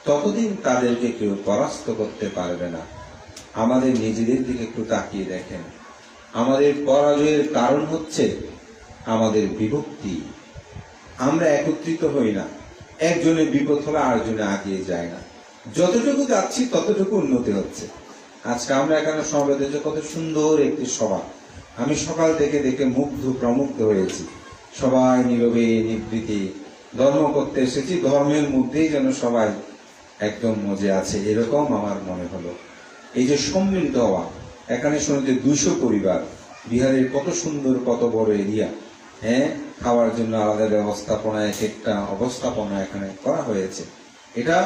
ততদিন তাদেরকে কেউ পরাস্ত করতে পারবে না। আমাদের নিজেদের দিকে একটু তাকিয়ে দেখেন, আমাদের পরাজয়ের কারণ হচ্ছে আমাদের বিভক্তি। আমরা একত্রিত হই না, একজনের বিপদ হলে আরেকজনে আগিয়ে যায় না। যতটুকু যাচ্ছি ততটুকু উন্নতি হচ্ছে। আজকে আমরা এখানে সমবেত হয়েছে, কত সুন্দর একটি সভা। আমি সকাল থেকে দেখে প্রমুগ্ধ হয়েছি। সবাই নীরবে নিবৃত্তি ধর্ম করতে এসেছি, ধর্মের মধ্যেই যেন সবাই একদম মজে আছে, এরকম আমার মনে হলো। এই যে সম্মিলিত হওয়া, এখানে শুনেছি 200 পরিবার, বিহারের কত সুন্দর, কত বড় এরিয়া, হ্যাঁ, খাওয়ার জন্য আলাদা ব্যবস্থাপনা, একটা অবস্থাপনা এখানে করা হয়েছে। এটা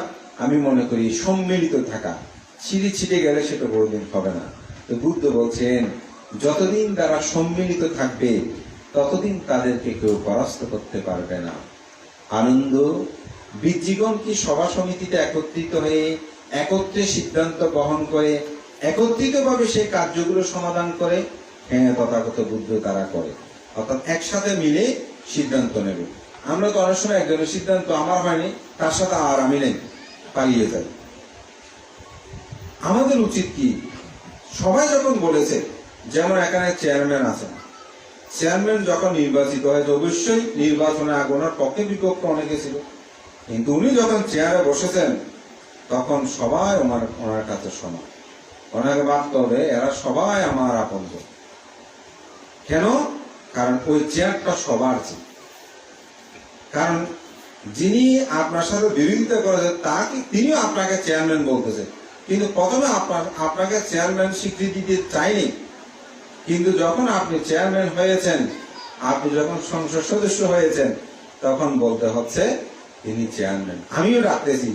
আমি মনে করি সম্মিলিত থাকা। ছিঁড়ে ছিটে গেলে সেটা বড়দিন হবে না। তো বুদ্ধ বলছেন যতদিন তারা সম্মিলিত থাকবে, ততদিন তাদেরকে কেউ পরাস্ত করতে পারবে না। আনন্দ, বীর্যিগণ কি সভা সমিতিতে একত্রিত হয়ে একত্রে সিদ্ধান্ত গ্রহণ করে একত্রিতভাবে সেই কার্যগুলো সমাধান করে? হ্যাঁ, তথাগত বুদ্ধ তারা করে। অর্থাৎ একসাথে মিলে সিদ্ধান্ত নেবে। আমরা তো অনেক সময় একজনের সিদ্ধান্ত আমার হয়নি, তার সাথে আর আমি নেই, পালিয়ে যাই। আমাদের উচিত কি, সবাই যখন বলেছে, যেমন এখানে চেয়ারম্যান আছেন, চেয়ারম্যান যখন নির্বাচিত হয়েছে, অবশ্যই নির্বাচনে আগে ওনার পক্ষে বিপক্ষে অনেকে ছিল, কিন্তু উনি যখন চেয়ারে বসেছেন, তখন সবাই ওনার কাছে সমান। ওনাকে ভাবতে হবে এরা সবাই আমার আপনজন। কেন? কারণ ওই চেয়ারটা সবার চেয়ে। কারণ যিনি আপনার সাথে বিরোধিতা করেছেন তিনিও আপনাকে চেয়ারম্যান বলতেছে, কিন্তু প্রথমে আপনাকে চেয়ারম্যান স্বীকৃতি দিতে চাইনি, কিন্তু যখন আপনি চেয়ারম্যান হয়েছেন, আপনি যখন সংসদ সদস্য হয়েছেন, তখন বলতে হচ্ছে তিনি চেয়ারম্যান। আমিও ডাকতেছি,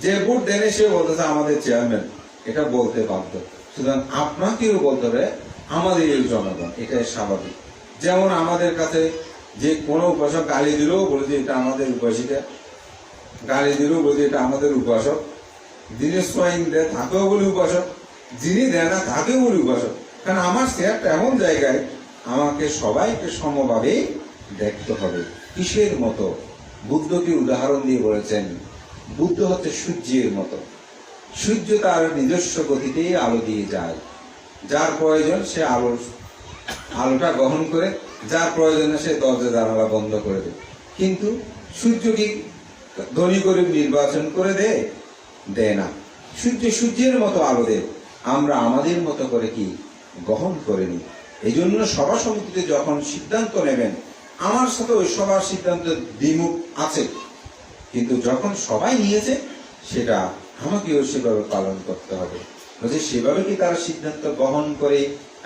যে ভোট দেনে সে বলতেছে আমাদের চেয়ারম্যান, এটা বলতে বাধ্য। সুতরাং আপনাকেও বলতে হবে আমাদের এই জনগণ, এটাই স্বাভাবিক। যেমন আমাদের কাছে যে কোনো উপাসক গালি দিলেও বলে যে এটা আমাদের উপাসিকা, গালি দিলেও বলে যে এটা আমাদের উপাসক, যিনি সোয়াইন দেয় তাকেও বলি উপাসক, যিনি দেয় না তাকেও বলি উপাসক। কারণ আমার চেয়ারটা এমন জায়গায় আমাকে সবাইকে সমভাবে দেখতে হবে। কিসের মতো? বুদ্ধকে উদাহরণ দিয়ে বলেছেন, বুদ্ধ হচ্ছে সূর্যের মতো। সূর্য তার নিজস্ব গতিতে আলো দিয়ে যায়, যার প্রয়োজন সে আলোটা গ্রহণ করে, যার প্রয়োজনে সে দরজা জানালা বন্ধ করে দেয়। কিন্তু সূর্য কি ধনী গরিব নির্বাচন করে দেয় না। সূর্যের মতো আলো দেয়, আমরা আমাদের মতো করে কি গ্রহণ করে নিই। এই জন্য সভা সমিতিতে যখন সিদ্ধান্ত নেবেন, আমার সাথে ওই সবার সিদ্ধান্ত দ্বিমুখ আছে, কিন্তু যখন সবাই নিয়েছে সেটা আমাকেও সেভাবে পালন করতে হবে। সেভাবে কি তারা সিদ্ধান্ত গ্রহণ করে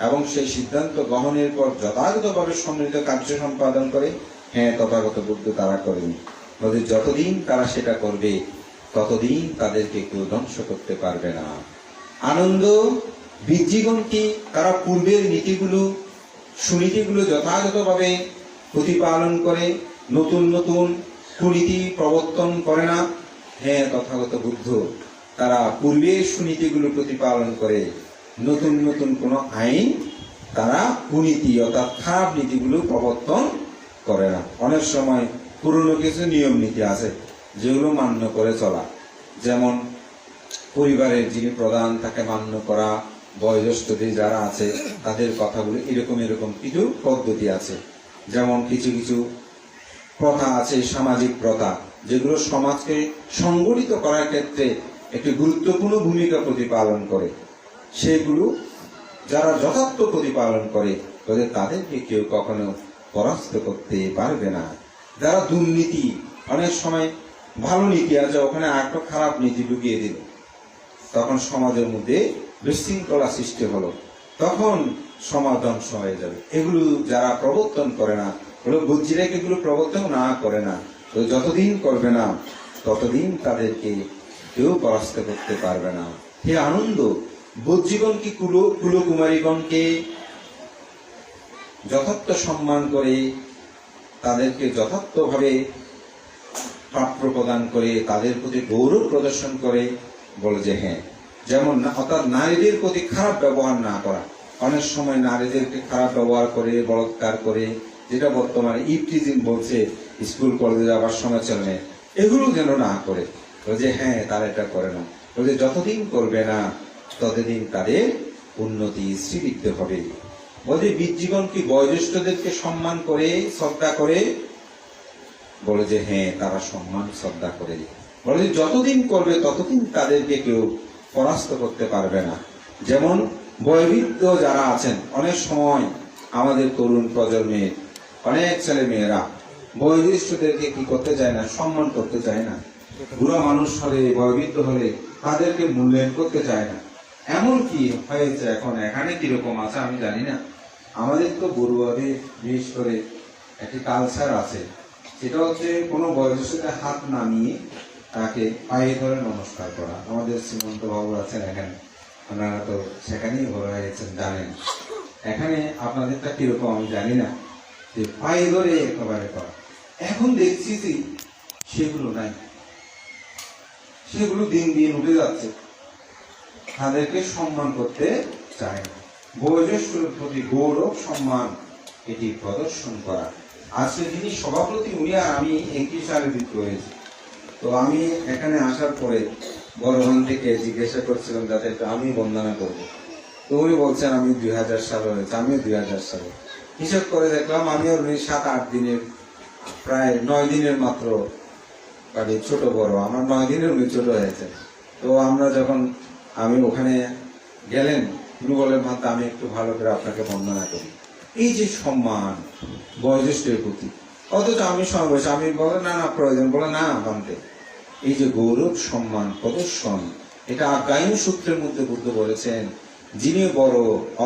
এবং সেই সিদ্ধান্ত গ্রহণের পর যথাযথভাবে সম্মিলিত কার্য সম্পাদন করে? হ্যাঁ, তথাগত বুদ্ধ তারা করেনি। যতদিন তারা সেটা করবে ততদিন তাদেরকে কেউ ধ্বংস করতে পারবে না। আনন্দ বীরজীগণ কি তারা পূর্বের সুনীতিগুলো যথাযথভাবে প্রতিপালন করে নতুন নতুন কুনীতি প্রবর্তন করে না? হ্যাঁ, তথাগত বুদ্ধ তারা পূর্বের সুনীতিগুলো প্রতিপালন করে, নতুন নতুন কোন আইন তারা কুনীতি অর্থাৎ খারাপ নীতিগুলো প্রবর্তন করে না। অনেক সময় পুরনো কিছু নিয়ম নীতি আছে যেগুলো মান্য করে চলা, যেমন পরিবারের যিনি প্রধান তাকে মান্য করা, বয়োজ্যেষ্ঠদের যারা আছে তাদের কথাগুলো এরকম কিছু পদ্ধতি আছে। যেমন কিছু কিছু প্রথা আছে, সামাজিক প্রথা, যেগুলো সমাজকে সংগঠিত করার ক্ষেত্রে একটি গুরুত্বপূর্ণ ভূমিকা প্রতিপালন করে। সেগুলো যারা যথার্থ প্রতিপালন করে তাদেরকে কেউ কখনো পরাস্ত করতে পারবে না। যারা দুর্নীতি, অনেক সময় ভালো নীতি আছে ওখানে একটা খারাপ নীতি ঢুকিয়ে দিল, তখন সমাজের মধ্যে বিশৃঙ্খলা সৃষ্টি হলো, তখন সমাজ ধ্বংস হয়ে যাবে। এগুলো যারা প্রবর্তন করে না, বুদ্ধিরা এগুলো প্রবর্তন না করে না, তো যতদিন করবে না ততদিন তাদেরকে কেউ পরাস্ত করতে পারবে না। হে আনন্দ, বুদ্ধিগণ কি কুলকুমারীগণকে যথার্থ সম্মান করে, তাদেরকে যথার্থভাবে প্রাপ্য প্রদান করে, তাদের প্রতি গৌরব প্রদর্শন করে? বলে যে হ্যাঁ। যেমন অর্থাৎ নারীদের প্রতি খারাপ ব্যবহার না করা। অনেক সময় নারীদেরকে খারাপ ব্যবহার করে, বলৎকার করে, যেটা বর্তমানে ইভটিজিং বলছে, স্কুল কলেজে যাওয়ার সময় চলে, এগুলো যেন না করে। যে হ্যাঁ, তারা এটা করে না। বলে যতদিন করবে না ততদিন তাদের উন্নতি শ্রীবৃদ্ধ হবে। বলে বীরজীবন কি বয়োজ্যেষ্ঠদেরকে সম্মান করে, শ্রদ্ধা করে? বলে যে হ্যাঁ, তারা সম্মান শ্রদ্ধা করে। বলে যতদিন করবে ততদিন তাদেরকে কেউ পরাস্ত করতে পারবে না। যেমন বয়োবৃদ্ধ যারা আছেন, অনেক সময় আমাদের তরুণ প্রজন্মের অনেক ছেলে মেয়েরা বয়োজ্যেষ্ঠদেরকে কি করতে চায় না, সম্মান করতে চায় না। বুড়া মানুষ হলে, বয়োবৃদ্ধ হলে তাদেরকে মূল্যায়ন করতে চায় না। এমন কি হয়েছে এখন, এখানে কিরকম আছে আমি জানি না, আমাদের তো বড়ুয়াদের বিশেষ করে একটি কালচার আছে, সেটা হচ্ছে কোনো বয়োজ্যেষ্ঠদের হাত নামিয়ে তাকে পায়ে ধরে নমস্কার করা। আমাদের শ্রীমন্ত বাবু আছেন এখানে, আপনারা তো সেখানেই বড় হয়েছেন, জানেন। এখানে আপনাদেরটা কিরকম আমি জানি না, যে পায়ে ধরে একেবারে করা। এখন দেখছি যে সেগুলো নাই, সেগুলো দিন দিন উঠে যাচ্ছে। তাদেরকে সম্মান করতে চায় না। বয়োজ্যেষ্ঠের প্রতি গৌরব সম্মান এটি প্রদর্শন করা। আজকে যিনি সভাপতি উনি আর আমি একই সালে যুক্ত হয়েছি। তো আমি এখানে আসার পরে বড় ভান থেকে জিজ্ঞাসা করছিলাম যাতে আমি বন্দনা করবো, তো উনি বলছেন আমি 2000 সালে হয়েছে, আমিও 2000 সালে। হিসাব করে দেখলাম আমিও 7-8 দিনের, প্রায় 9 দিনের মাত্র ছোট বড়, আমার 9 দিনের উনি ছোট হয়েছে। তো আমরা যখন আমি ওখানে গেলেন, তিনি বলেন মাতা আমি একটু ভালো করে আপনাকে বন্দনা করি। এই যে সম্মান বয়োজ্যেষ্ঠের প্রতি, অথচ আমি সমবয়সী, আমি বলে না না প্রয়োজন, বলে না মানতে। এই যে গৌরব সম্মান প্রদর্শন, এটা আজ্ঞায়ন সূত্রের মধ্যে বুদ্ধ বলেছেন, যিনি বড়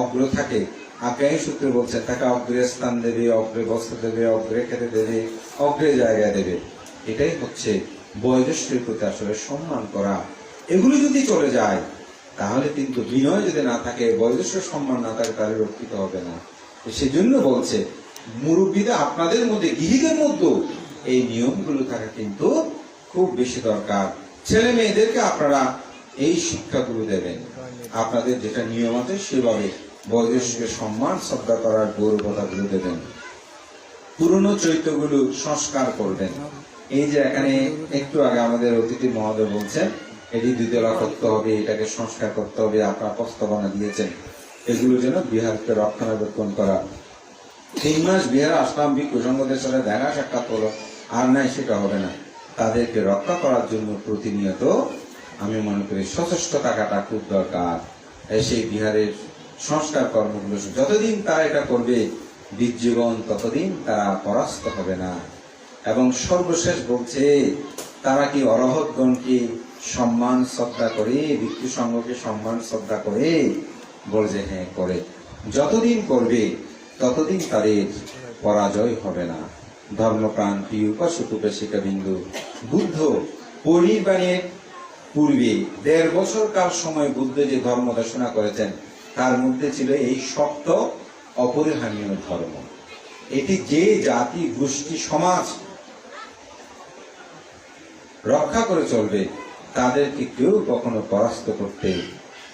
অগ্র থাকে, আজ্ঞায়ন সূত্রে বলছেন তাকে অগ্রে স্থান দেবে, অগ্রে বস্ত্র দেবে, অগ্রে খেতে দেবে, অগ্রে জায়গায় দেবে। এটাই হচ্ছে বয়োজ্যেষ্ঠের প্রতি আসলে সম্মান করা। এগুলো যদি চলে যায় তাহলে কিন্তু বিনয় যদি না থাকে, বয়োজ্যেষ্ঠ সম্মান না থাকে, তাহলে রক্ষিত হবে না। সেজন্য বলছে মুরব্বীরা আপনাদের মধ্যে, গৃহীদের মধ্যে এই নিয়মগুলো থাকা কিন্তু খুব বেশি দরকার। ছেলে মেয়েদেরকে আপনারা এই শিক্ষাগুলো দেবেন, আপনাদের যেটা নিয়ম আছে সেভাবে বয়োজ্যেষ্ঠকে সম্মান শ্রদ্ধা করার গৌরবতাগুলো দেবেন। পুরনো চরিত্রগুলো সংস্কার করবেন। এই যে এখানে একটু আগে আমাদের অতিথি মহোদয় বলছেন এটি দ্বিতলা করতে হবে, এটাকে সংস্কার করতে হবে, আপনারা প্রস্তাবনা দিয়েছেন। এগুলো যেন বিহারকে রক্ষণাবেক্ষণ করা। 3 মাস বিহারে আসলাম, ভিক্ষু সংঘদের সাথে দেখা সাক্ষাৎ হলো, আর নাই সেটা হবে না। তাদেরকে রক্ষা করার জন্য প্রতিনিয়ত আমি মনে করি সচেষ্ট থাকাটা খুব দরকার। সেই বিহারের সংস্কার কর্মগুলো যতদিন তারা এটা করবে বীর্যগণ, ততদিন তারা পরাস্ত হবে না। এবং সর্বশেষ বলছে তারা কি অরহতগণকে সম্মান শ্রদ্ধা করে, ভিক্ষু সংঘকে সম্মান শ্রদ্ধা করে? বলছে হ্যাঁ করে। যতদিন করবে ততদিন তাদের পরাজয় হবে না। ধর্মপ্রাণ প্রিয় উপাসক-উপাসিকা বিন্দু, বুদ্ধ পরিনির্বাণের পূর্বে 1.5 বছর কাল সময় বুদ্ধ যে ধর্ম দেশনা করেছেন তার মধ্যে ছিল এই সপ্ত অপরিহার্য ধর্ম। এটি যে জাতি গোষ্ঠী সমাজ রক্ষা করে চলবে তাদেরকে কেউ কখনো পরাস্ত করতে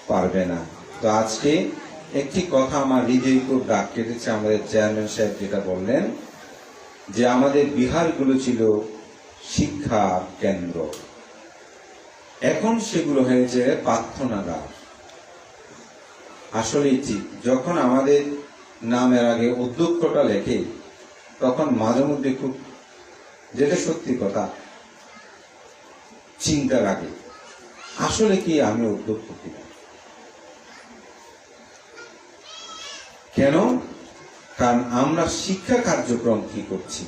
পারবে না। তো আজকে একটি কথা আমার হৃদয়ে খুব দাগ কেটেছে, আমাদের চেয়ারম্যান সাহেব যেটা বললেন যে আমাদের বিহারগুলো ছিল শিক্ষা কেন্দ্র, এখন সেগুলো হয়েছে প্রার্থনাগার। আসলে ঠিক যখন আমাদের নামের আগে অধ্যক্ষটা লেখে তখন মাঝে মধ্যে খুব, যেটা সত্যি কথা, চিন্তা লাগে আসলে কি আমি অধ্যক্ষ কিনা। কেন? কারণ আমরা শিক্ষা কার্যক্রম কি করছি।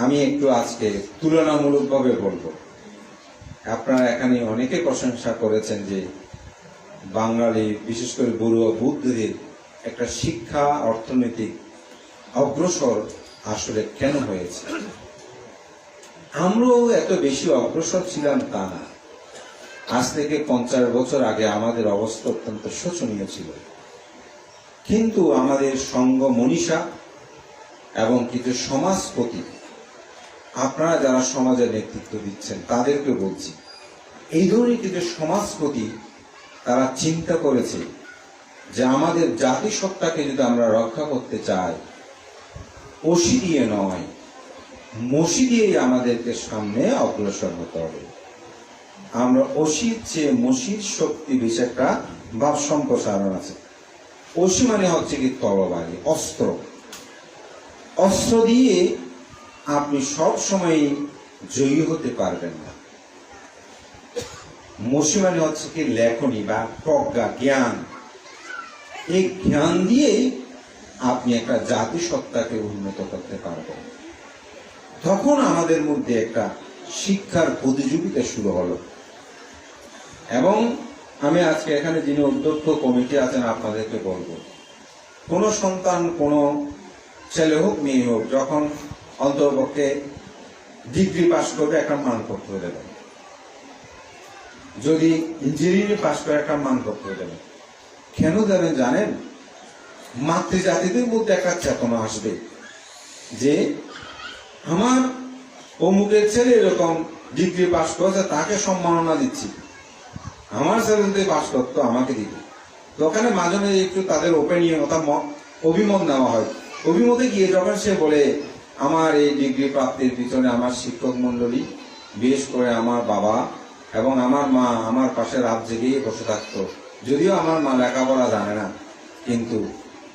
আমি একটু আজকে তুলনামূলকভাবে বলবো, আপনারা এখানে অনেকে প্রশংসা করেছেন যে বাঙালি বিশেষ করে বড়ুয়া বুদ্ধদের একটা শিক্ষা অর্থনৈতিক অগ্রসর আসলে কেন হয়েছে। আমরাও এত বেশি অগ্রসর ছিলাম তা না। আজ থেকে 50 বছর আগে আমাদের অবস্থা অত্যন্ত শোচনীয় ছিল। কিন্তু আমাদের সঙ্গ মনীষা এবং কিছু সমাজপতি, আপনারা যারা সমাজের নেতৃত্ব দিচ্ছেন তাদেরকে বলছি, এই ধরনের কিছু সমাজপতি তারা চিন্তা করেছে যে আমাদের জাতিসত্তাকে যদি আমরা রক্ষা করতে চাই, অসি দিয়ে নয় মসি দিয়েই আমাদেরকে সামনে অগ্রসর হতে হবে। আমরা অসির চেয়ে মসির শক্তি বেশি একটা ভাব সম্প্রসারণ আছে। অসি মানে হচ্ছে কি তরবারি, অস্ত্র। অস্ত্র দিয়ে আপনি সব সময় জয়ী হতে পারবেন না। মসি মানে হচ্ছে কি লেখনী বা প্রজ্ঞা, জ্ঞান। এই জ্ঞান দিয়ে আপনি একটা জাতিসত্তাকে উন্নত করতে পারবেন। তখন আমাদের মধ্যে একটা শিক্ষার প্রতিযোগিতা শুরু হলো। এবং আমি আজকে এখানে যিনি অধ্যক্ষ কমিটি আছেন আপনাদেরকে বলবো, কোন সন্তান, কোন ছেলে হোক মেয়ে হোক, যখন অন্ততপক্ষে ডিগ্রি পাস করবে একটা মানপত্র দেবেন, যদি ইঞ্জিনিয়ারিং পাস করে একটা মানপত্র দেবেন। কেন দেবেন জানেন? মাতৃজাতিদের মধ্যে একটা চেতনা আসবে যে আমার অমুকের ছেলে এরকম ডিগ্রি পাস করেছে, তাকে সম্মাননা দিচ্ছি, আমার ছেলে যদি পাস করতো আমাকে দিত। তো ওখানে মাঝে মাঝে একটু তাদের ওপিনিয়ন অর্থাৎ অভিমত নেওয়া হয়। অভিমতে গিয়ে যখন সে বলে আমার এই ডিগ্রি প্রাপ্তির পিছনে আমার শিক্ষক মন্ডলী, বিশেষ করে আমার বাবা এবং আমার মা আমার পাশে রাত জেগেই বসে থাকতো, যদিও আমার মা লেখাপড়া জানে না, কিন্তু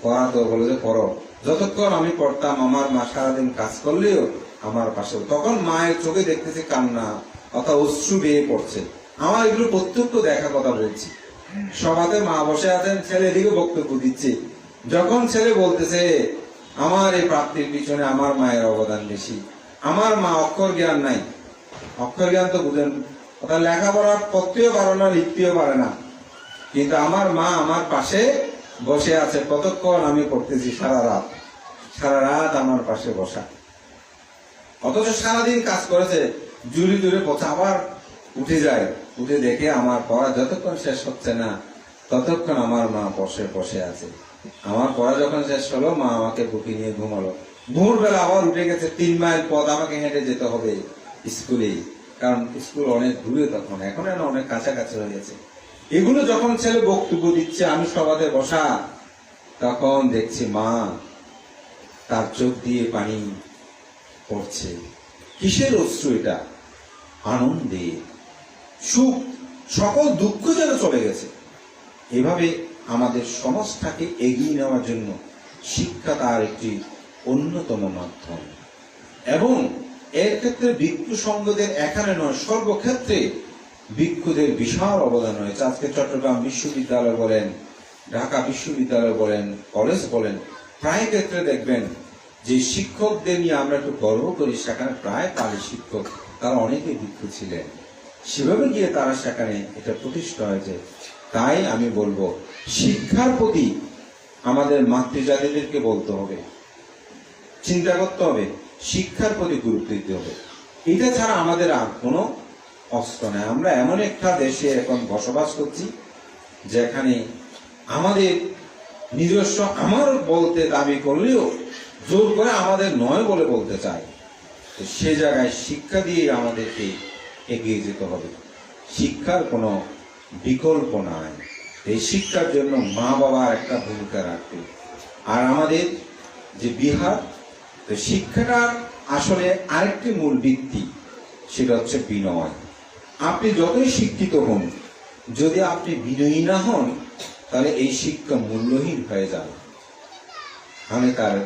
পড়া তো বলে যে পড়ো। যতক্ষণ আমি পড়তাম আমার মা সারাদিন কাজ করলেও আমার পাশে, তখন মায়ের চোখে দেখতেছি কান্না, অর্থাৎ অশ্রু বেয়ে পড়ছে। আমার এগুলো প্রত্যক্ষ দেখা কথা বলছি। সভাতে মা বসে আছেন, ছেলে এদিকে বক্তব্য দিচ্ছে। যখন ছেলে বলতেছে আমার এই প্রাপ্তির পিছনে আমার মায়ের অবদান বেশি, আমার মা অক্ষর জ্ঞান নাই, অক্ষর জ্ঞান তো বুঝেন, অর্থাৎ লেখাপড়া পড়তেও পারে না, লিখতেও পারে না, কিন্তু আমার মা আমার পাশে বসে আছে, কতক্ষণ আমি পড়তেছি, সারা রাত আমার পাশে বসা। অথচ সারাদিন কাজ করেছে, জুড়ি জুড়ে পথে আবার উঠে যায়, উঠে দেখে আমার পড়া যতক্ষণ শেষ হচ্ছে না ততক্ষণ আমার মা বসে আছে। আমার পড়া যখন শেষ হলো, মা আমাকে বুকে নিয়ে ঘুমালো। ভোরবেলা আবার উঠে গেছে, 3 মাইল পথ আমাকে হেঁটে যেতে হবে স্কুলে, কারণ স্কুল অনেক দূরে তখন, এখন অনেক কাছাকাছি হয়ে গেছে। এগুলো যখন ছেলে বক্তব্য দিচ্ছে, আমি সভাতে বসা, তখন দেখছি মা তার চোখ দিয়ে পানি পড়ছে। কিসের অশ্রু এটা? আনন্দে, সুখ, সকল দুঃখ যেন চলে গেছে। এভাবে আমাদের সমাজটাকে এগিয়ে নেওয়ার জন্য শিক্ষা তার একটি অন্যতম মাধ্যম। এবং এর ক্ষেত্রে ভিক্ষু সংঘদের এখানে নয়, সর্বক্ষেত্রে ভিক্ষুদের বিশাল অবদান রয়েছে। আজকে চট্টগ্রাম বিশ্ববিদ্যালয় বলেন, ঢাকা বিশ্ববিদ্যালয় বলেন, কলেজ বলেন, প্রায় ক্ষেত্রে দেখবেন যে শিক্ষকদের নিয়ে আমরা একটু গর্ব করি, সেখানে প্রায় পালি শিক্ষক, তারা অনেকে ভিক্ষু ছিলেন। সেভাবে গিয়ে তারা সেখানে এটা প্রতিষ্ঠা হয়েছে। তাই আমি বলবো, শিক্ষার প্রতি আমাদের মাতৃজাতিদেরকে বলতে হবে, চিন্তা করতে হবে, শিক্ষার প্রতি গুরুত্ব দিতে হবে। এটা ছাড়া আমাদের আর কোনো অস্ত্র নেই। আমরা এমন একটা দেশে এখন বসবাস করছি যেখানে আমাদের নিজস্ব আমার বলতে দাবি করলেও জোর করে আমাদের নয় বলে বলতে চায়। তো সে জায়গায় শিক্ষা দিয়ে আমাদেরকে এগিয়ে যেতে হবে। শিক্ষার কোনো বিকল্প নাই। এই শিক্ষার জন্য মা বাবার একটা ভূমিকা রাখবে। আর আমাদের যে বিহার, তো শিক্ষাটার আসলে আরেকটি মূল ভিত্তি, সেটা হচ্ছে বিনয়। আপনি যতই শিক্ষিত হন, যদি আপনি বিনয়ী না হন, তাহলে এই শিক্ষা মূল্যহীন হয়ে যাবে। আমি তার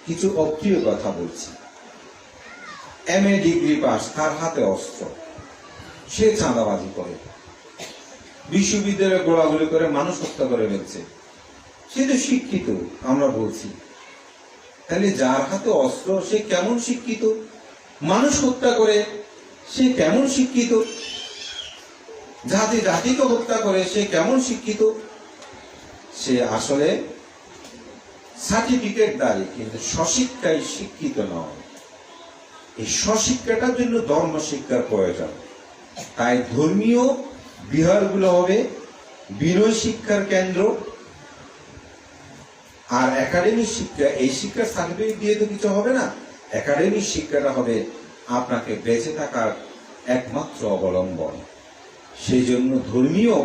কিছু অপ্রিয় কথা বলছি। MA ডিগ্রি পাস, তার হাতে অস্ত্র, সে চাঁদাবাজি করে, বিশ্ববিদ্যালয়ে গোলাগুলি করে মানুষ হত্যা করে ফেলছে, সে তো শিক্ষিত। আমরা বলছি, তাহলে যার হাতে অস্ত্র সে কেমন শিক্ষিত? মানুষ হত্যা করে সে কেমন শিক্ষিত? জাতিকে হত্যা করে সে কেমন শিক্ষিত? সে আসলে সার্টিফিকেটধারী, কিন্তু স্বশিক্ষায় শিক্ষিত নয়। এই স্বশিক্ষাটার জন্য ধর্ম শিক্ষার প্রয়োজন। তাই ধর্মীয় বিহারগুলো হবে বিনয় শিক্ষার কেন্দ্র। আর একাডেমিক শিক্ষা, এই শিক্ষার সার্টিফিকেট দিয়ে তো কিছু হবে না। একাডেমিক শিক্ষাটা হবে আপনাকে বেঁচে থাকার একমাত্র অবলম্বন। সেই জন্য ধর্মীয়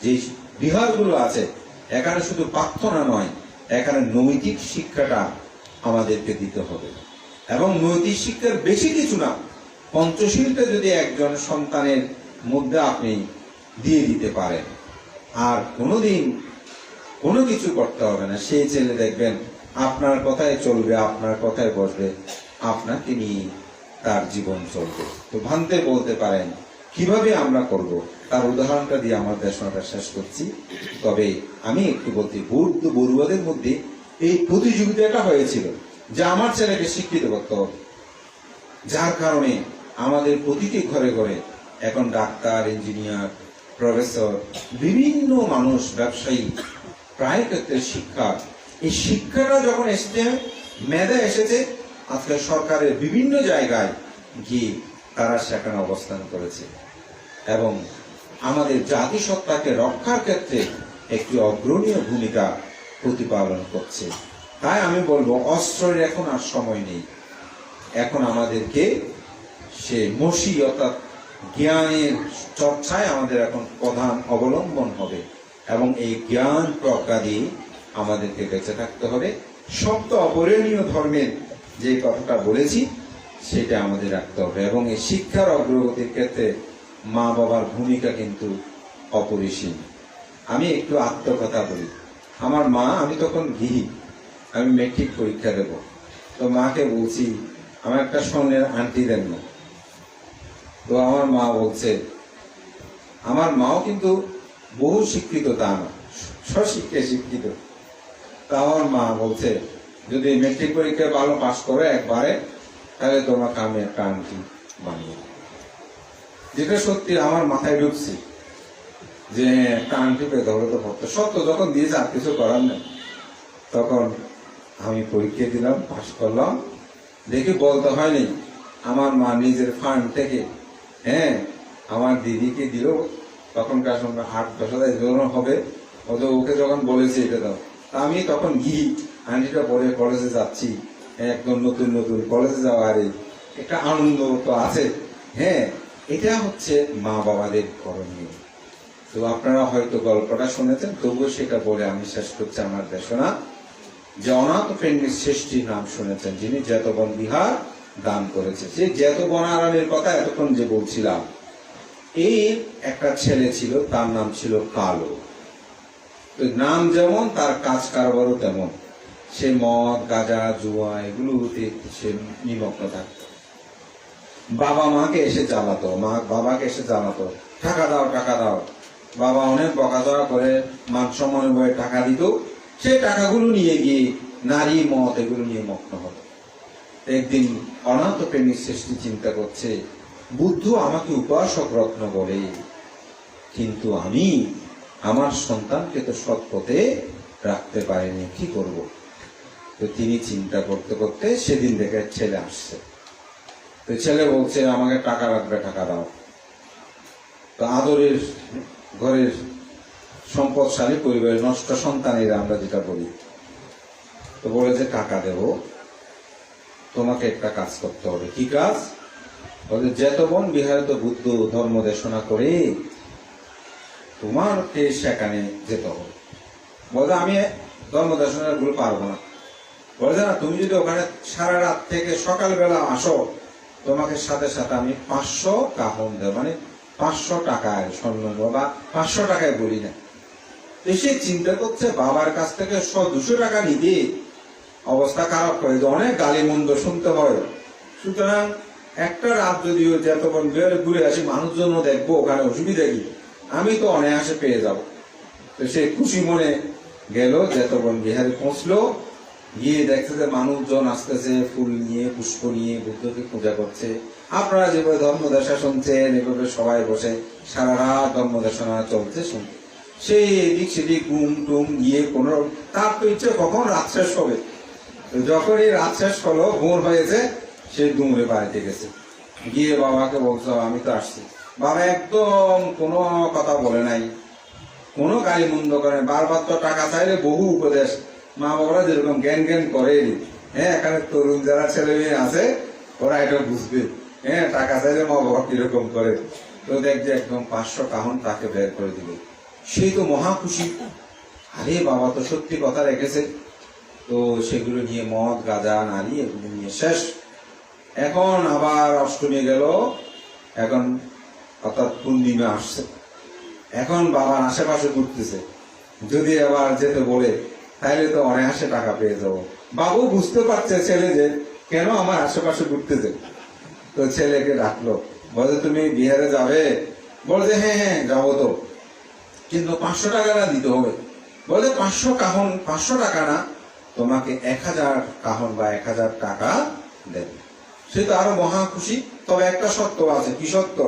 যে বিহারগুলো আছে, এখানে শুধু প্রার্থনা নয়, এখানে নৈতিক শিক্ষাটা আমাদেরকে দিতে হবে। এবং নৈতিক শিক্ষার বেশি কিছু না, পঞ্চশীলটা যদি একজন সন্তানের মধ্যে আপনি দিয়ে দিতে পারেন, আর কোনোদিন কোনো কিছু করতে হবে না, সেই ছেলে দেখবেন আপনার কথায় চলবে, আপনার কথায় বসবে, আপনাকে নিয়ে তার জীবন চলবে। তো ভান্তে বলতে পারেন কিভাবে আমরা করব, তার উদাহরণটা দিয়ে আমার দেশনাটা শেষ করছি। তবে আমি একটু বলতে, বৌদ্ধ বড়ুয়াদের মধ্যে এই প্রতিযোগিতাটা হয়েছিল যে আমার ছেলেকে শিক্ষিত করতে হবে, যার কারণে আমাদের প্রতিটি ঘরে ঘরে এখন ডাক্তার, ইঞ্জিনিয়ার, প্রফেসর, বিভিন্ন মানুষ, ব্যবসায়ী, প্রায় ক্ষেত্রে শিক্ষা। এই শিক্ষাটা যখন এসেছে, মেধা এসেছে, আজকে সরকারের বিভিন্ন জায়গায় গিয়ে তারা সেখানে অবস্থান করেছে এবং আমাদের জাতিসত্তাকে রক্ষার ক্ষেত্রে একটি অগ্রণীয় ভূমিকা প্রতিপালন করছে। তাই আমি বলবো, অস্ত্রের এখন আর সময় নেই। এখন আমাদেরকে সে মসি অর্থাৎ জ্ঞানের চর্চায় আমাদের এখন প্রধান অবলম্বন হবে এবং এই জ্ঞান প্রজ্ঞা দিয়ে আমাদেরকে বেঁচে থাকতে হবে। শব্দ অপরিহার্য ধর্মের যে কথাটা বলেছি সেটা আমাদের রাখতে হবে এবং এই শিক্ষার অগ্রগতির ক্ষেত্রে মা বাবার ভূমিকা কিন্তু অপরিসীম। আমি একটু আত্মকথা বলি। আমার মা, আমি তখন গৃহী, আমি মেট্রিক পরীক্ষা দেব, তো মাকে বলছি আমার একটা স্বর্ণের আংটি দেন না। তো আমার মা বলছে, আমার মাও কিন্তু বহু শিক্ষিত, তা না, স্বশিক্ষায় শিক্ষিত। তা আমার মা বলছে, যদি মেট্রিক পরীক্ষায় ভালো পাশ করে একবারে, তাহলে তোমাকে আমি একটা আংটি বানিয়ে দেব। যেটা সত্যি আমার মাথায় ঢুকছে যে একটা আংটি পেতে হলে তো ভক্ত সত্য যখন দিয়েছে, আর কিছু করার নেই। তখন আমি পরীক্ষা দিলাম, পাশ করলাম। দেখি বলতে হয়নি, আমার মা নিজের ফান্ড থেকে আমার দিদিকে দিল। তখনকার সময় 8-10 হাজার হবে, ওকে যখন বলেছে এটা দাও, আমি তখন গিয়ে আন্টিটা পরে কলেজে যাচ্ছি, একদম নতুন নতুন কলেজে যাওয়ার একটা আনন্দ তো আছে। এটা হচ্ছে মা বাবাদের করণীয়। তো আপনারা হয়তো গল্পটা শুনেছেন, তবুও সেটা বলে আমি শেষ করছি আমার দেশনা। যে অনাথ প্রেমিক শ্রেষ্ঠীর নাম শুনেছেন, যিনি জেতবন বিহার দান করেছে। যে জেতবন আরামের কথা এতক্ষণ যে বলছিলাম, এই একটা ছেলে ছিল, তার নাম ছিল কালো। নাম যেমন, তার কাজ কারবারও তেমন। সে মদ, গাঁজা, জুয়া এগুলোতে সে নিমগ্ন থাকত। বাবা মাকে এসে জ্বালাতো, মা বাবাকে এসে জ্বালাতো, টাকা দাও টাকা দাও। বাবা অনেক বকাঝকা করে মান সম্মানের বয়ে টাকা দিত। সেই টাকাগুলো নিয়ে গিয়ে নারী, মদ এগুলো নিয়ে মগ্ন হতো। একদিন অনাথ প্রেমিক শ্রেষ্ঠী চিন্তা করছে, বুদ্ধ আমাকে উপাসক রত্ন বলে, কিন্তু আমি আমার সন্তানকে তো সৎ পথে রাখতে পারিনি, কি করব? তো তিনি চিন্তা করতে করতে সেদিন দেখে ছেলে আসছে। তো ছেলে বলছে, আমাকে টাকা রাখবে, টাকা দাও। তো আদরের ঘরের সম্পদশালী পরিবারের নষ্ট সন্তানেরা আমরা যেটা বলি, তো বলেছে টাকা দেব, তোমাকে একটা কাজ করতে হবে। কি কাজ? বলে, জেতবন বিহারে তো বুদ্ধ ধর্ম দেশনা করে, তোমাকে সেখানে যেতে হবে। বলে, আমি ধর্ম দেশনা গুলো পারবো না। বলে, না, তুমি যদি ওখানে সারা রাত থেকে সকালবেলা আসো, তোমাকে সাথে সাথে আমি 500 কাহন দেব, মানে 500 টাকায় স্বর্ণ, বা 500 টাকায় বলি না। এসে চিন্তা করছে, বাবার কাছ থেকে 100-200 টাকা নিতে অবস্থা খারাপ হয়ে যায়, অনেক গালি মন্দ শুনতে হয়। সুতরাং একটা রাত যদিও যেতক্ষণ ঘুরে আসি, মানুষজন দেখবো, ওখানে অসুবিধা কি, আমি তো অনায়াসে পেয়ে যাব। তো সে খুশি মনে গেল, যেতক্ষণ বিহারে পৌঁছলো, গিয়ে দেখছে যে মানুষজন আসতেছে ফুল নিয়ে, পুষ্প নিয়ে, বুদ্ধকে পূজা করছে। আপনারা যেভাবে ধর্মদেশা শুনছেন, এভাবে সবাই বসে সারা রাত ধর্মদেশনা চলছে, শুনছে। সেই এদিক সেদিক ঘুম টুম গিয়ে কোনো, তার তো ইচ্ছে কখন রাত শেষ হবে। যখন এই রাত শেষ হলো, ভোর হয়েছে, সে ডুমরে বাড়িতে গেছে। গিয়ে বাবাকে বলছো, আমি তো আসছি। বাবা একদম কোনো কথা বলে নাই, কোনো গালি মন্দ করে। বারবার তো টাকা চাইলে বহু উপদেশ, মা বাবারা যেরকম জ্ঞান জ্ঞান করে, এখানে তরুণ যারা ছেলে মেয়ে আছে, ওরা এটা বুঝবে। টাকা চাইলে মা বাবা কিরকম করে। তো দেখছে একদম 500 কাহন তাকে বের করে দিল। সেই তো মহা খুশি, আরে বাবা তো সত্যি কথা রেখেছে। তো সেগুলো নিয়ে, মদ, গাঁজা, নারী এগুলো নিয়ে শেষ। এখন আবার অষ্টমী গেল, এখন অর্থাৎ পূর্ণিমা আসছে। এখন বাবার আশেপাশে ঘুরতেছে, যদি আবার যেতে বলে তাহলে তো অনায়াসে টাকা পেয়ে যাবো। বাবু বুঝতে পারছে ছেলে যে কেন আমার আশেপাশে ঘুরতেছে। তো ছেলেকে ডাকলো, বলে, তুমি বিহারে যাবে? বলে, হ্যাঁ হ্যাঁ যাবো তো, কিন্তু 500 টাকা দিতে হবে। বলে, 500 কাহন, 500 টাকা না, তোমাকে 1000 কাহন বা 1000 টাকা দেবে। সে তো আরো মহা খুশি। তবে একটা সত্য আছে। কি সত্য?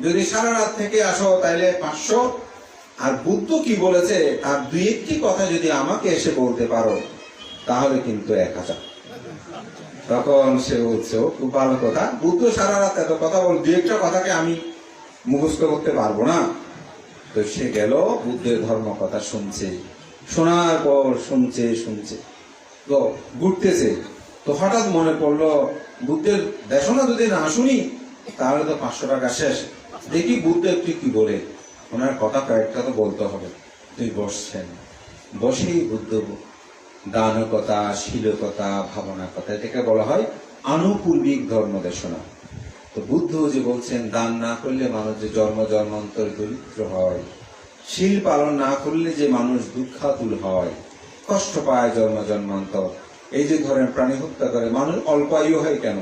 যদি সারা রাত থেকে আসো তাহলে 500, আর বুদ্ধ কি বলেছে তার 2-1টি কথা যদি আমাকে এসে বলতে পারো, তাহলে কিন্তু 1000। তখন সে বলছে, খুব ভালো কথা, বুদ্ধ সারা রাত এত কথা বল, 2-1টা কথাকে আমি মুখস্থ করতে পারবো না। তো সে গেল, বুদ্ধের ধর্ম কথা শুনছে, শোনার পর শুনছে তো ঘুরতেছে। তো হঠাৎ মনে পড়লো, বুদ্ধের দেশনা যদি না শুনি তাহলে তো 500 টাকা শেষ। দেখি বুদ্ধ একটু কি বলে, ওনার কথা কয়েকটা তো বলতে হবে। তুই বসছেন, বসেই বুদ্ধ দানকতা, শীলকতা, ভাবনা কথা, এটাকে বলা হয় আনুপূর্বিক ধর্ম দেশনা। তো বুদ্ধ যে বলছেন, দান না করলে মানুষ যে জন্ম জন্মান্তর দরিদ্র হয়, শীল পালন না করলে যে মানুষ দুঃখাতুল হয়, কষ্ট পায় জন্ম জন্মান্তর, এই যে ধরেন প্রাণী হত্যা করে মানুষ অল্প আয়ু হয় কেন?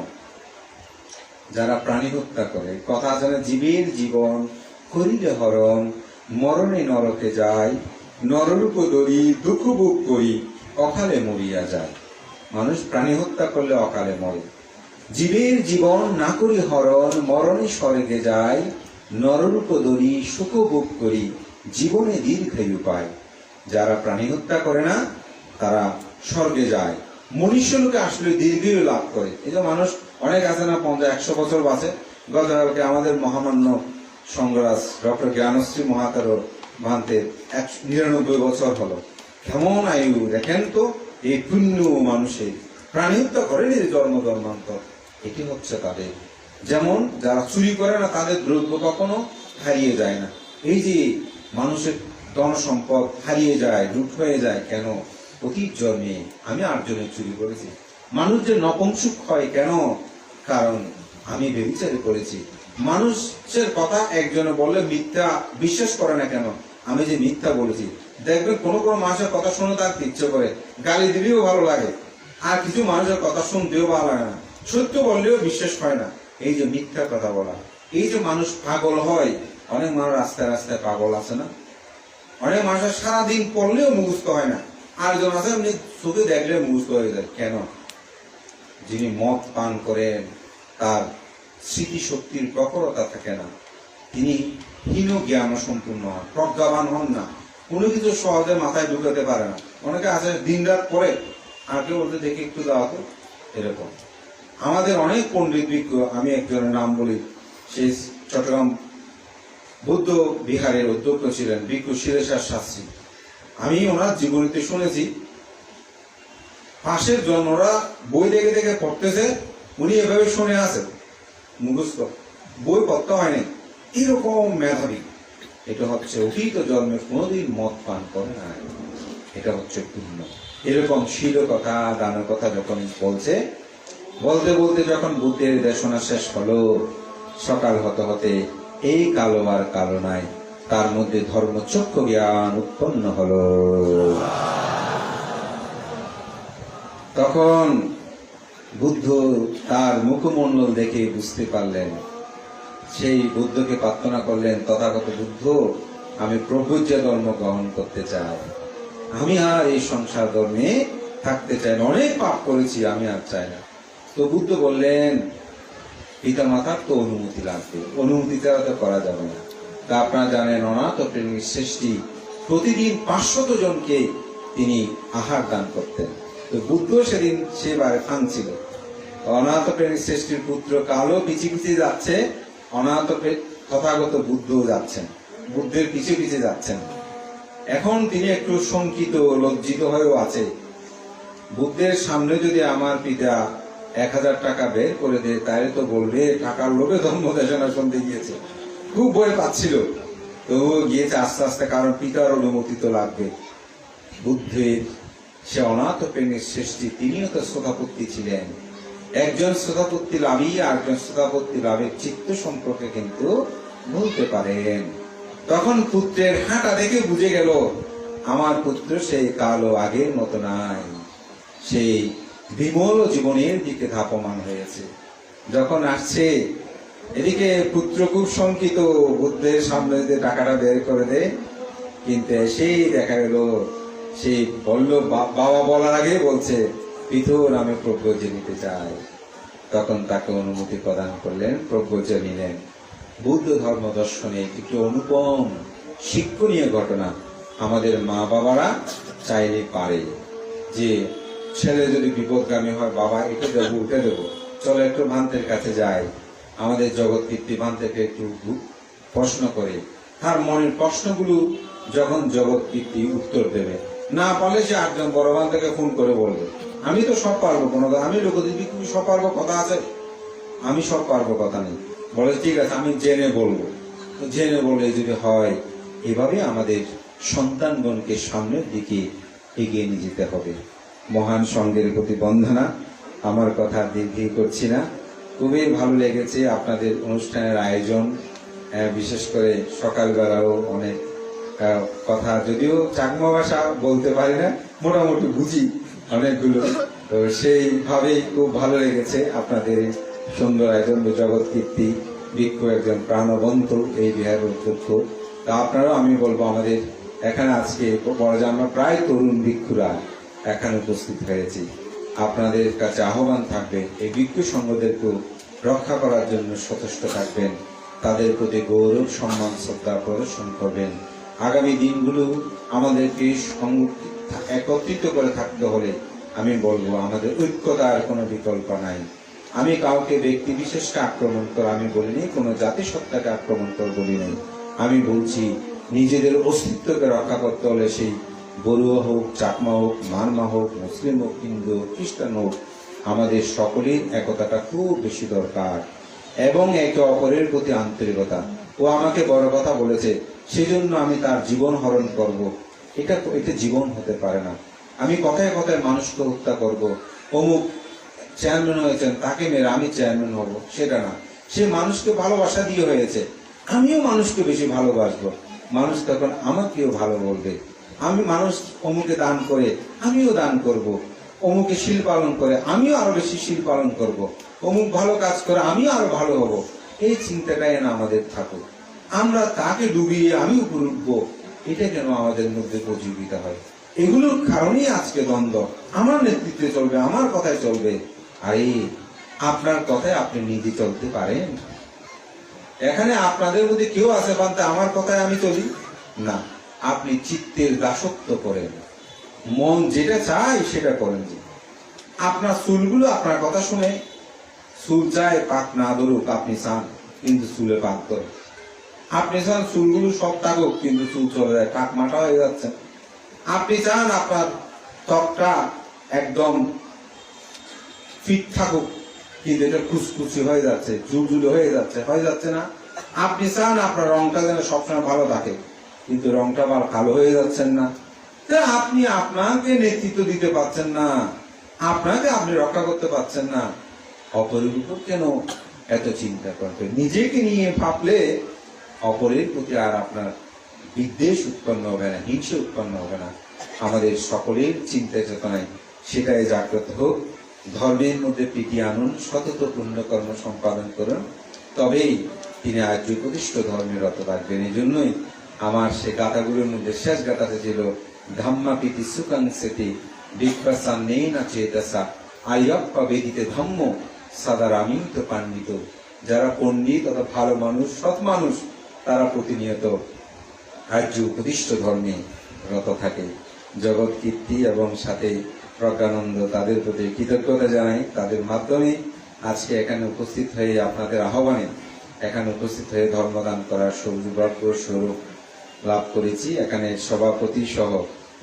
যারা প্রাণী হত্যা করে। কথা আছে না, জীবের জীবন করিলে হরণ, মরণে নরকে যায়, নররূপ ধরি দুঃখ ভোগ করি, অকালে মরিয়া যায়। মানুষ প্রাণী হত্যা করলে অকালে মরে। জীবের জীবন না করি হরণ, মরণে স্বর্গে যায়, নররূপ ধরি সুখ ভোগ করি, জীবনে দীর্ঘায়ু পায়। যারা প্রাণী হত্যা করে না তারা স্বর্গে যায়, মনুষ্য লোকে আসলে দীর্ঘায়ু লাভ করে। এই যে মানুষ অনেক আছে না 50-100 বছর বাঁচে। গতকালকে আমাদের মহামান্য সংগ্রাস ডক্টর জ্ঞানশ্রী মহাতারো ভান্তের 99 বছর হলো। কেমন আয়ু দেখেন তো! এই পুণ্য মানুষের প্রাণী হত্যা করেনি জন্ম জন্মান্তর। এটি হচ্ছে তাদের। যেমন যারা চুরি করে না তাদের দ্রব্য কখনো হারিয়ে যায় না। এই যে মানুষের ধন সম্পদ হারিয়ে যায়, লুট হয়ে যায় কেন? অতীত জন্মে আমি 8 জনের চুরি করেছি। মানুষ যে নপুংসক হয় কেন? কারণ আমি ব্যভিচারী করেছি। মানুষের কথা একজনে বললে মিথ্যা বিশ্বাস করে না কেন? আমি যে মিথ্যা বলেছি। দেখবেন কোন কোন মানুষের কথা শুনে তার ইচ্ছে করে, গালি দিলেও ভালো লাগে, আর কিছু মানুষের কথা শুনতেও ভালো লাগে না, সত্য বললেও বিশ্বাস হয় না। এই যে মিথ্যা কথা বলা, এই যে মানুষ পাগল হয়। অনেক মানুষ রাস্তায় রাস্তায় পাগল আছে না? অনেক মানুষের সারাদিন পড়লেও মুখস্থ হয় না, আর জন আছে এমনি চোখে দেখলে মুখস্থ হয়ে যায়। কেন? যিনি মদ পান করেন তার স্মৃতিশক্তির প্রখরতা থাকে না, তিনি হীন জ্ঞান সম্পূর্ণ হন, প্রজ্ঞাবান হন না, কোনো কিছু সহজে মাথায় ঢুকাতে পারে না। অনেকে আছে দিন রাত পড়ে, আর কেউ বলতে দেখে একটু দাও তো, এরকম। আমাদের অনেক পণ্ডিত বিজ্ঞ, আমি একজনের নাম বলি, সেই চট্টগ্রাম বৌদ্ধ বিহারের অধ্যক্ষ ছিলেন ভিক্ষু শিরেশ্বর শাস্ত্রী। আমি ওনার জীবনীতে শুনেছি, পাশের জন ওরা বই দেখে দেখে পড়তেছে, উনি এভাবে শুনে আছেন, মুখস্থ, বই পড়তে হয়নি, এরকম মেধাবী। এটা হচ্ছে অতীত জন্মে কোনোদিন মদ পান করে না, এটা হচ্ছে পূর্ণ। এরকম শীল কথা, দানের কথা যখন বলছে, বলতে বলতে যখন বুদ্ধের দেশনা শেষ হলো, সকাল হতে হতে এই কালো আর কালো নাই, তার মধ্যে ধর্মচক্ষু জ্ঞান উৎপন্ন হলো। তখন বুদ্ধ তার মুখমণ্ডল দেখে বুঝতে পারলেন, সেই বুদ্ধকে প্রার্থনা করলেন, তথাগত বুদ্ধ, আমি প্রভুজ্য ধর্ম গ্রহণ করতে চাই, আমি আর এই সংসার ধর্মে থাকতে চাই না, অনেক পাপ করেছি, আমি আর চাই না। তো বুদ্ধ বললেন, পিতা মাতার তো অনুমতি লাগবে, অনুমতি ছাড়া তো করা যাবে না। তা আপনারা জানেন, অনাথ প্রেমীর সৃষ্টি প্রতিদিন 500 জনকে তিনি আহার দান করতেন। তো বুদ্ধ সেদিন সেবারে খাচ্ছিল। অনাথ প্রেমীর সৃষ্টির পুত্র কালো পিছে পিছে যাচ্ছে, অনাথ তথাগত বুদ্ধ যাচ্ছেন, বুদ্ধের পিছে পিছে যাচ্ছেন। এখন তিনি একটু শঙ্কিত, লজ্জিত হয়েও আছে। বুদ্ধের সামনে যদি আমার পিতা 1000 টাকা বের করে দেয়, তাহলে তো বলবে টাকার লোভে ধর্ম দেশনা শুনতে গিয়েছে। খুব ভয় পাচ্ছিল, তো গিয়েছে আস্তে আস্তে, কারণ পিতার অনুমতি তো লাগবে। বুদ্ধের সে অনাথ প্রেমের সৃষ্টি, তিনিও তো শ্রোতাপত্তি ছিলেন। একজন শ্রোতাপত্তি লাভী আর একজন শ্রোতাপত্তি লাভের চিত্ত সম্পর্কে কিন্তু বলতে পারেন। তখন পুত্রের হাঁটা দেখে বুঝে গেল, আমার পুত্র সেই কালো আগের মতো নাই, সেই বিমল জীবনের দিকে ধাপমান হয়েছে। যখন আসছে এদিকে পুত্র খুব শঙ্কিত, বুদ্ধের সামনে যে টাকাটা বের করে দেয়, কিন্তু সেই দেখা গেল সেই বলল, বাবা বলার আগে বলছে, পিতর আমি প্রজ্ঞ নিতে চাই। তখন তাকে অনুমতি প্রদান করলেন, প্রজ্ঞ নিলেন। বুদ্ধ ধর্ম দর্শনে একটু অনুপম শিক্ষণীয় ঘটনা। আমাদের মা বাবারা চাইলে পারে যে ছেলে যদি বিপদগামী হয়, বাবা এটা দেবো ওটা দেবো, চলো একটু ভান্তের কাছে যাই, আমাদের জগৎ কীর্তি ভান্তেকে একটু প্রশ্ন করে, তার মনের প্রশ্নগুলো যখন জগৎ কীর্তি উত্তর দেবে, না পারলে সে 8 জন বড় ভান্তেকে ফোন করে বলবে, আমি তো সব পারবো, কোনো আমি লোকদিবি তুমি সব পারবো কথা আছে, আমি সব পারবো কথা নেই। বলে ঠিক আছে, আমি জেনে বলবো। জেনে বলে যদি হয়, এভাবে আমাদের সন্তানগণকে সামনের দিকে এগিয়ে নিয়ে যেতে হবে। মহান সঙ্গের প্রতি বন্দনা। আমার কথা দীর্ঘ করছি না, খুবই ভালো লেগেছে আপনাদের অনুষ্ঠানের আয়োজন, বিশেষ করে সকালবেলাও অনেক কথা, যদিও চাকমা ভাষা বলতে পারি না, মোটামুটি বুঝি অনেকগুলো, তো সেইভাবেই খুব ভালো লেগেছে আপনাদের সুন্দর একজন জগৎ কীর্তি ভিক্ষু, একজন প্রাণবন্ত এই বিহারের অধ্যক্ষ। তা আপনারাও আমি বলবো আমাদের এখানে আজকে বড় যে আমরা প্রায় তরুণ ভিক্ষুরা এখানে উপস্থিত হয়েছি, আপনাদের কাছে আহ্বান থাকবে এই ভিক্ষু সংঘদেরকে রক্ষা করার জন্য সচেষ্ট থাকবেন, তাদের প্রতি গৌরব সম্মান শ্রদ্ধা প্রদর্শন করবেন। আগামী দিনগুলো আমাদেরকে একত্রিত করে থাকতে হলে আমি বলবো আমাদের ঐক্যতার কোনো বিকল্প নাই। আমি কাউকে ব্যক্তি বিশেষকে আক্রমণ করা আমি বলিনি, কোনো জাতিসত্তাকে আক্রমণ করা বলি নাই। আমি বলছি নিজেদের অস্তিত্বকে রক্ষা করতে হলে সেই বড়ুয়া হোক, চাকমা হোক, মারমা হোক, মুসলিম হোক, হিন্দু হোক, খ্রিস্টান হোক, আমাদের সকলের একতাটা খুব বেশি দরকার এবং একে অপরের প্রতি আন্তরিকতা। ও আমাকে বড় কথা বলেছে সেজন্য আমি তার জীবন হরণ করব, এটা জীবন হতে পারে না। আমি কথায় কথায় মানুষকে হত্যা করব, অমুক চেয়ারম্যান হয়েছেন তাকে মেরে আমি চেয়ারম্যান হব, সেটা না। সে মানুষকে ভালোবাসা দিয়ে হয়েছে, আমিও মানুষকে বেশি ভালোবাসবো, মানুষ তখন আমাকেও ভালো বলবে। আমি মানুষ অমুকে দান করে আমিও দান করব, অমুকে শিল পালন করে আমিও আরো বেশি শিল পালন করব, অমুক ভালো কাজ করে আমিও আরো ভালো হব। এই চিন্তাটাই না আমাদের থাকুক। আমরা তাকে ডুবিয়ে আমি উপর উঠবো, এটা কেন আমাদের মধ্যে প্রযোজিতা হয়? এগুলোর কারণেই আজকে দ্বন্দ্ব। আমার নেতৃত্বে চলবে, আমার কথায় চলবে। আরে আপনার কথায় আপনি নিজে চলতে পারেন? এখানে আপনাদের মধ্যে কেউ আছে বলতে আমার কথায় আমি চলি না। আপনি চিত্তের দাসত্ব করেন, মন যেটা চায় সেটা করেন। আপনার চুলগুলো আপনার কথা শুনে, চুল চায় পাক না ধরুক, আপনি চান কিন্তু চুলে পাক ধরে। আপনি চান চুলগুলো সব থাকুক কিন্তু চুল চলে যায়, কাক মাটা হয়ে যাচ্ছে। আপনি চান আপনার ত্বকটা একদম ফিট থাকুক কিন্তু এটা খুসখুসি হয়ে যাচ্ছে, ঝুলঝুলে হয়ে যাচ্ছে না। আপনি চান আপনার রংটা যেন সবসময় ভালো থাকে কিন্তু রংটা ভালো হয়ে যাচ্ছেন না। আপনি আপনাকে নেতৃত্ব দিতে পারছেন না, আপনাকে আপনি রক্ষা করতে পারছেন না। অপরের উপর কেন এত চিন্তা করবে? নিজেকে নিয়ে ভাবলে অপরের প্রতি আর আপনার বিদ্বেষ উৎপন্ন হবে না, হিংসা উৎপন্ন হবে না। আমাদের সকলের চিন্তা চেতনায় সেটাই জাগ্রত হোক। ধর্মের মধ্যে প্রীতি আনুন, সতত পুণ্যকর্ম সম্পাদন করুন, তবেই তিনি আর্য প্রতিষ্ঠ ধর্মে রত থাকবেন। এই জন্যই আমার সে গাথাগুলোর মধ্যে শেষ গাথাতে ছিল ধাম্মা প্রীতি সুখাং সেতি বিপ্রাসা নেই না চেতসা আয়প্পা বেদিতে ধম্ম সাদারামিত পাণ্ডিত। যারা পণ্ডিত অথবা ভালো মানুষ, সৎ মানুষ, তারা প্রতিনিয়ত আর্য প্রতিষ্ঠ ধর্মে রত থাকে। জগৎ কীর্তি এবং সাথে প্রজ্ঞানন্দ, তাদের প্রতি কৃতজ্ঞতা জানাই। তাদের মাধ্যমে আজকে এখানে উপস্থিত হয়ে আপনাদের আহ্বানে এখানে উপস্থিত হয়ে ধর্মদান করার সৌভাগ্য স্বরূপ লাভ করেছি। এখানে সভাপতি সহ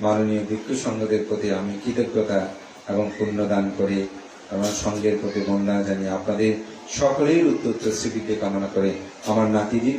মাননীয় ভিক্ষু সংঘদের প্রতি আমি কৃতজ্ঞতা এবং পুণ্যদান করে আমার সঙ্গের প্রতি বন্দনা জানিয়ে আপনাদের সকলের উত্তর স্মৃতিকে কামনা করে আমার নাতিদের